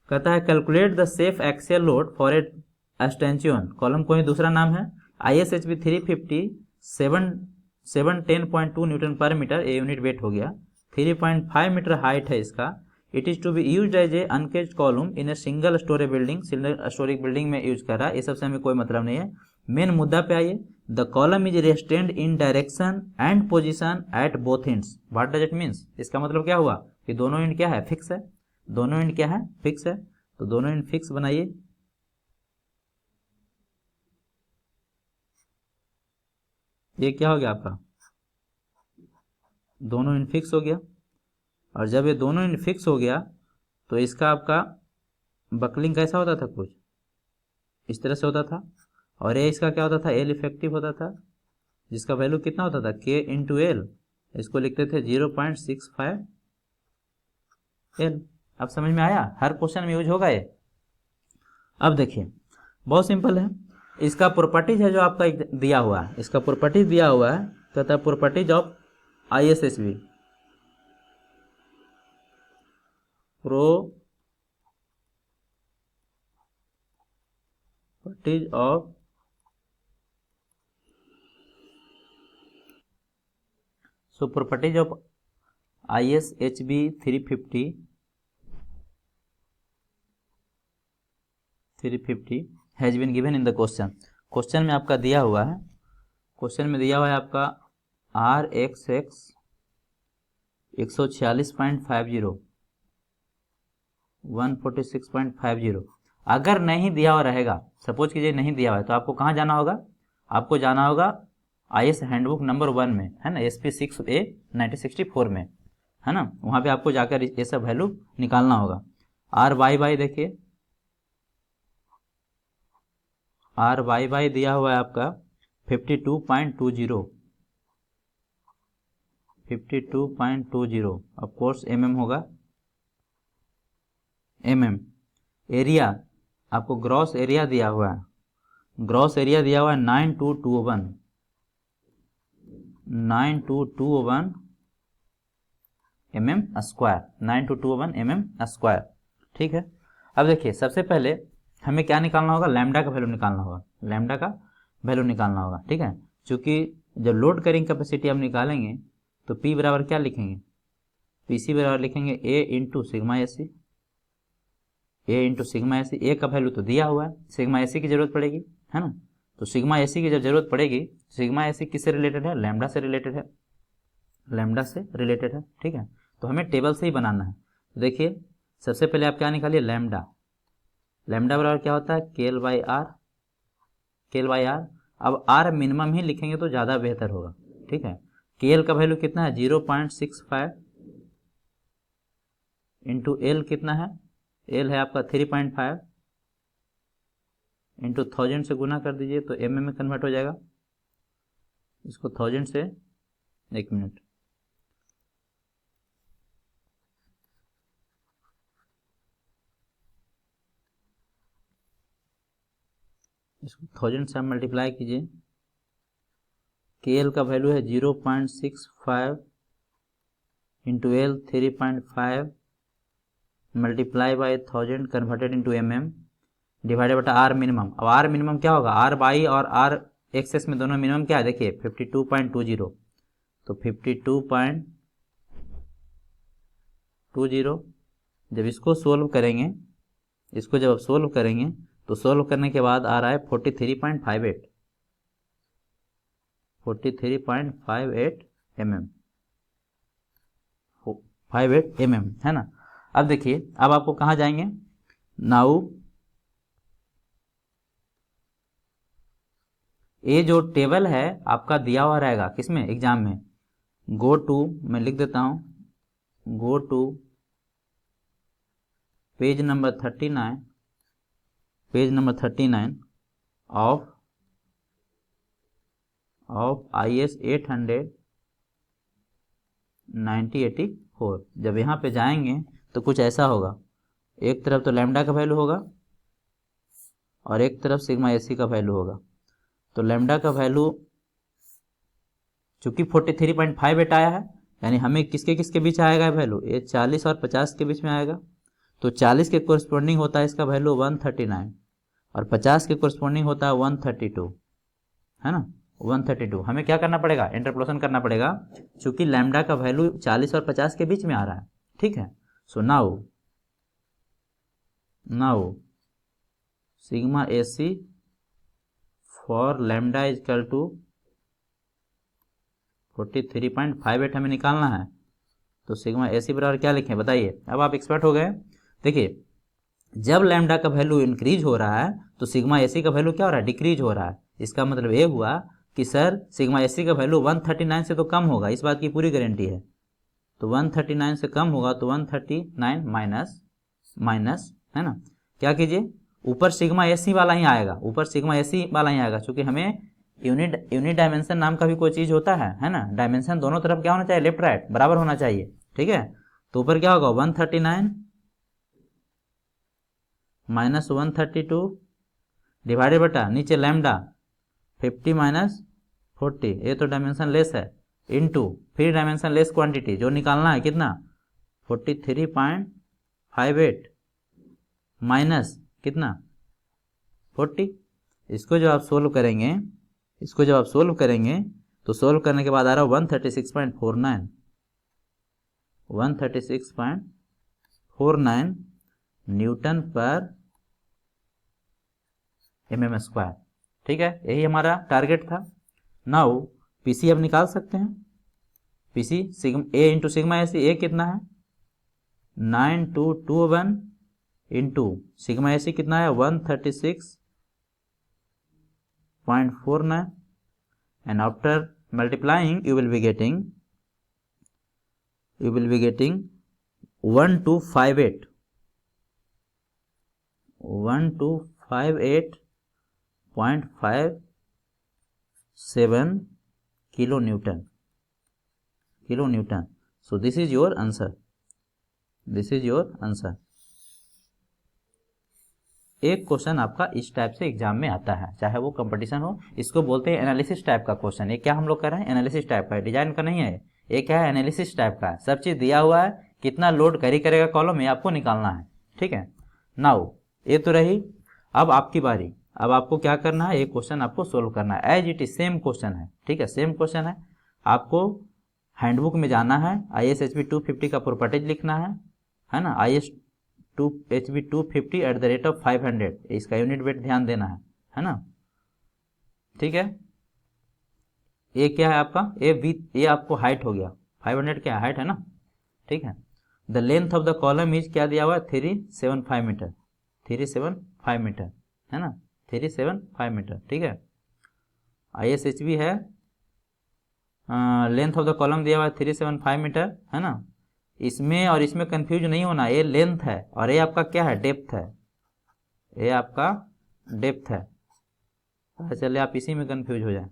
कहता है calculate the safe axial load for a stanchion, column कोई दूसरा नाम है, ISHB 350 710.2 न्यूटन पर मीटर, ए यूनिट वेट हो गया, 3.5 मीटर हाइट है इसका। It is to be used as a uncased column in a single storey building, single storey building में यूज कर रहा है। ये सबसे हमें कोई मतलब नहीं है, मेन मुद्दा पे आइए। The column is restrained in direction and position at both ends. What does it means, इसका मतलब क्या हुआ कि दोनों एंड क्या है, फिक्स है, दोनों एंड क्या है, फिक्स है। तो दोनों एंड फिक्स बनाइए, ये क्या हो गया आपका, दोनों एंड फिक्स हो गया। और जब ये दोनों एंड फिक्स हो गया तो इसका आपका बकलिंग कैसा होता था, कुछ इस तरह से होता था। और ये इसका क्या होता था, एल इफेक्टिव होता था, जिसका वैल्यू कितना होता था, के इंटू एल। इसको लिखते थे 0.65 एल। अब समझ में आया, हर क्वेश्चन में यूज होगा ये। अब देखिए बहुत सिंपल है, इसका प्रॉपर्टीज है जो आपका दिया हुआ है, इसका प्रॉपर्टीज दिया हुआ है, कहता है properties of ISHB, properties of properties of ISHB 350 has been given in the question. Question में आपका दिया हुआ है, क्वेश्चन में दिया हुआ है आपका RXX 146.50 146.50। अगर नहीं दिया हुआ रहेगा, सपोज कीजिए नहीं दिया हुआ है, तो आपको कहाँ जाना होगा, आपको जाना होगा IS हैंडबुक नंबर 1 में, है ना, SP 6A 1964 में, है ना, वहाँ पे आपको जाकर ये सब वैल्यू निकालना होगा। RYY देखिए, RYY दिया हुआ है आपका 52.20 52.20, ऑफ कोर्स mm होगा, mm। एरिया आपको ग्रॉस एरिया दिया हुआ है, ग्रॉस एरिया दिया हुआ है 9221 mm स्क्वायर, 9221 mm स्क्वायर। ठीक है, अब देखिए सबसे पहले हमें क्या निकालना होगा, लैम्डा का वैल्यू निकालना होगा, लैम्डा का वैल्यू निकालना होगा। ठीक है, चूंकि जब लोड कैरिंग कैपेसिटी हम निकालेंगे तो P बराबर क्या लिखेंगे, PC बराबर लिखेंगे A into sigma a c, A into sigma a c. A का वैल्यू तो दिया हुआ है, सिग्मा एसी की जरूरत पड़ेगी, है ना, तो सिग्मा एसी की जब जरूरत पड़ेगी, सिग्मा एसी किससे रिलेटेड है, लैम्डा से रिलेटेड है, लैम्डा से रिलेटेड है। ठीक है, तो हमें टेबल से ही बनाना है। तो देखिए सबसे पहले आप क्या निकालिए, लैम्डा, लैम्डा बराबर क्या होता है, KL by R, KL by R. अब आर मिनिमम ही लिखेंगे तो ज़्यादा बेहतर होगा। ठीक है, KL का वैल्यू कितना है 0.65 इंटू एल कितना है, एल है आपका 3.5 इंटू 1000 से गुना कर दीजिए तो mm में कन्वर्ट हो जाएगा। इसको 1000 से, एक मिनट, इसको 1000 से आप मल्टीप्लाई कीजिए के एल का वैल्यू है 0.65 into L 3.5 multiply by 1000 converted into mm divided बटा आर मिनिमम। अब आर मिनिमम क्या होगा, आर बाई और आर एक्सेस में दोनों मिनिमम क्या है देखिए 52.20, तो 52.20 जब इसको सोल्व करेंगे, इसको जब आप सोल्व करेंगे तो सोल्व करने के बाद आ रहा है 43.58 mm 58 mm है ना। अब देखिए, अब आपको कहाँ जाएंगे, नाउ ये जो टेबल है आपका दिया हुआ रहेगा किसमें, एग्जाम में, गो टू, मैं लिख देता हूं, go to page number 39, page number 39 of IS 800 9084। जब यहाँ पे जाएंगे तो कुछ ऐसा होगा, एक तरफ तो लैम्डा का वैल्यू होगा और एक तरफ सिग्मा एसी का वैल्यू होगा। तो लैम्डा का वैल्यू चूंकि 43.58 आया है, यानी हमें किसके किसके बीच आएगा वैल्यू, ये 40 और 50 के बीच में आएगा। तो 40 के कोरस्पोंडिंग होता है इसका वैल्यू 139 और 50 के कोरस्पोंडिंग होता है 132, है ना 132। हमें क्या करना पड़ेगा, इंटरपोलेशन करना पड़ेगा, चूंकि लैम्डा का वैल्यू 40 और 50 के बीच में आ रहा है, ठीक है। So now sigma AC for lambda is equal to 43.58 हमें निकालना है। तो सिग्मा एसी बराबर क्या लिखें बताइए, अब आप एक्सपर्ट हो गए। देखिए, जब लैम्डा का वैल्यू इंक्रीज हो रहा है तो सिग्मा एसी का वैल्यू क्या हो रहा है, डिक्रीज हो रहा है। इसका मतलब ये हुआ कि सर सिग्मा एसी का वैल्यू 139 से तो कम होगा, इस बात की पूरी गारंटी है। तो 139 से कम होगा तो 139 माइनस है ना, क्या कीजिए, ऊपर सिग्मा एसी वाला ही आएगा, ऊपर सिग्मा एसी वाला ही आएगा, क्योंकि हमें यूनिट डायमेंशन नाम का भी कोई चीज होता है ना। डायमेंशन दोनों तरफ क्या होना चाहिए, लेफ्ट राइट बराबर होना चाहिए, ठीक है। तो ऊपर क्या होगा 139 माइनस 132 डिवाइडेड बटा नीचे लैम्डा 50 माइनस 40, ये तो डायमेंशन लेस है, इनटू फिर डायमेंशन लेस क्वांटिटी जो निकालना है कितना 43.58 माइनस कितना 40। इसको जब आप सोल्व करेंगे, इसको जब आप सोल्व करेंगे तो सोल्व करने के बाद आ रहा है 136.49 न्यूटन पर mm स्क्वायर, ठीक है। यही हमारा टारगेट था। नाउ पीसी अब निकाल सकते हैं, पीसी ए इंटू सिग्मा एसी, ए कितना है 9221 इंटू सिग्मा एसी कितना है 136.49 and after multiplying you will be getting 1258.57 kilo Newton. So this is your answer, एक क्वेश्चन आपका इस टाइप से एग्जाम में आता है, चाहे वो कंपटीशन हो। इसको बोलते हैं एनालिसिस टाइप का क्वेश्चन। ये क्या हम लोग कर रहे हैं, एनालिसिस टाइप का है, डिजाइन का नहीं है। ये क्या है, एनालिसिस टाइप का है। सब चीज दिया हुआ है, कितना लोड कैरी करेगा कॉलम में आपको निकालना है, ठीक है। नाउ ये तो रही, अब आपकी बारी। अब आपको क्या करना है, एक क्वेश्चन आपको सोल्व करना है, as it is same question है, ठीक है, सेम क्वेश्चन है। आपको हैंडबुक में जाना है, ISHB 250 का प्रॉपर्टीज लिखना है ना, HB 250 at the rate of 500, इसका यूनिट वेट ध्यान देना है ना, ठीक है। ये क्या है आपका, ये आपको हाइट हो गया, 500 क्या हाइट है ना, ठीक है। The length of the column is क्या दिया हुआ है 375 मीटर, 375 मीटर है ना, 375 मीटर, ठीक है। ISHB है, लेंथ ऑफ द कॉलम दिया हुआ है 375 मीटर है ना। इसमें और इसमें कंफ्यूज नहीं होना, ये लेंथ है और ये आपका क्या है, डेप्थ है, ये आपका डेप्थ है। चलिए आप इसी में कंफ्यूज हो जाए,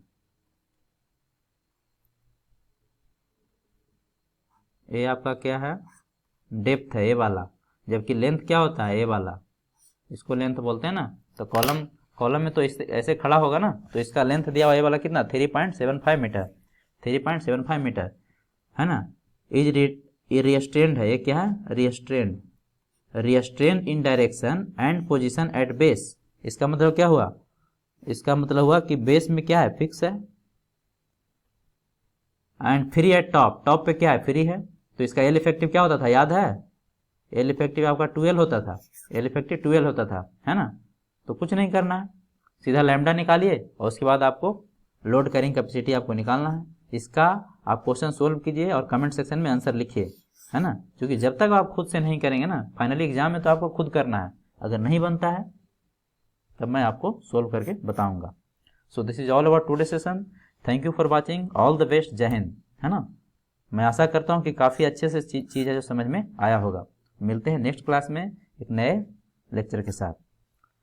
ये आपका क्या है, डेप्थ है ये वाला, जबकि लेंथ क्या होता है ये वाला, इसको लेंथ बोलते हैं ना। तो कॉलम कॉलम में तो ऐसे खड़ा होगा ना, तो इसका लेंथ दिया हुआ ये वाला कितना 3.75 मीटर, 3.75 मीटर है ना। इज रिस्ट्रेंड है, ये क्या है restrained, restrained in direction and position at base. इसका मतलब क्या हुआ, इसका मतलब हुआ कि बेस में क्या है फिक्स है, and free at top, top पे क्या है फ्री है। तो इसका एल इफेक्टिव क्या होता था याद है, एल इफेक्टिव आपका 12 होता था, एल इफेक्टिव 12 होता था है ना। तो कुछ नहीं करना है, सीधा लैम्डा निकालिए और उसके बाद आपको लोड कैरिंग कैपेसिटी आपको निकालना है। इसका आप क्वेश्चन सोल्व कीजिए और कमेंट सेक्शन में आंसर लिखिए है ना, क्योंकि जब तक आप खुद से नहीं करेंगे ना, फाइनली एग्जाम में तो आपको खुद करना है, अगर नहीं बनता है तब मैं आपको सोल्व करके बताऊंगा। So this is all about today session. Thank you for watching, all the best, जय हिंद है ना। मैं आशा करता हूँ कि काफ़ी अच्छे से चीज़ है जो समझ में आया होगा। मिलते हैं नेक्स्ट क्लास में एक नए लेक्चर के साथ।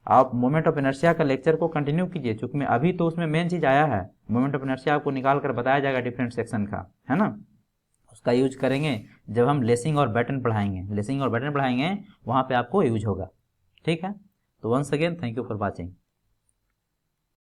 आप मोमेंट ऑफ इनर्शिया का लेक्चर को कंटिन्यू कीजिए, क्योंकि मैं अभी तो उसमें मेन चीज़ आया है, मोमेंट ऑफ इनर्शिया आपको निकाल कर बताया जाएगा डिफरेंट सेक्शन का है ना। उसका यूज करेंगे जब हम लेसिंग और बैटन पढ़ाएंगे, लेसिंग और बैटन पढ़ाएंगे वहाँ पे आपको यूज होगा। ठीक है, तो once again thank you for watching.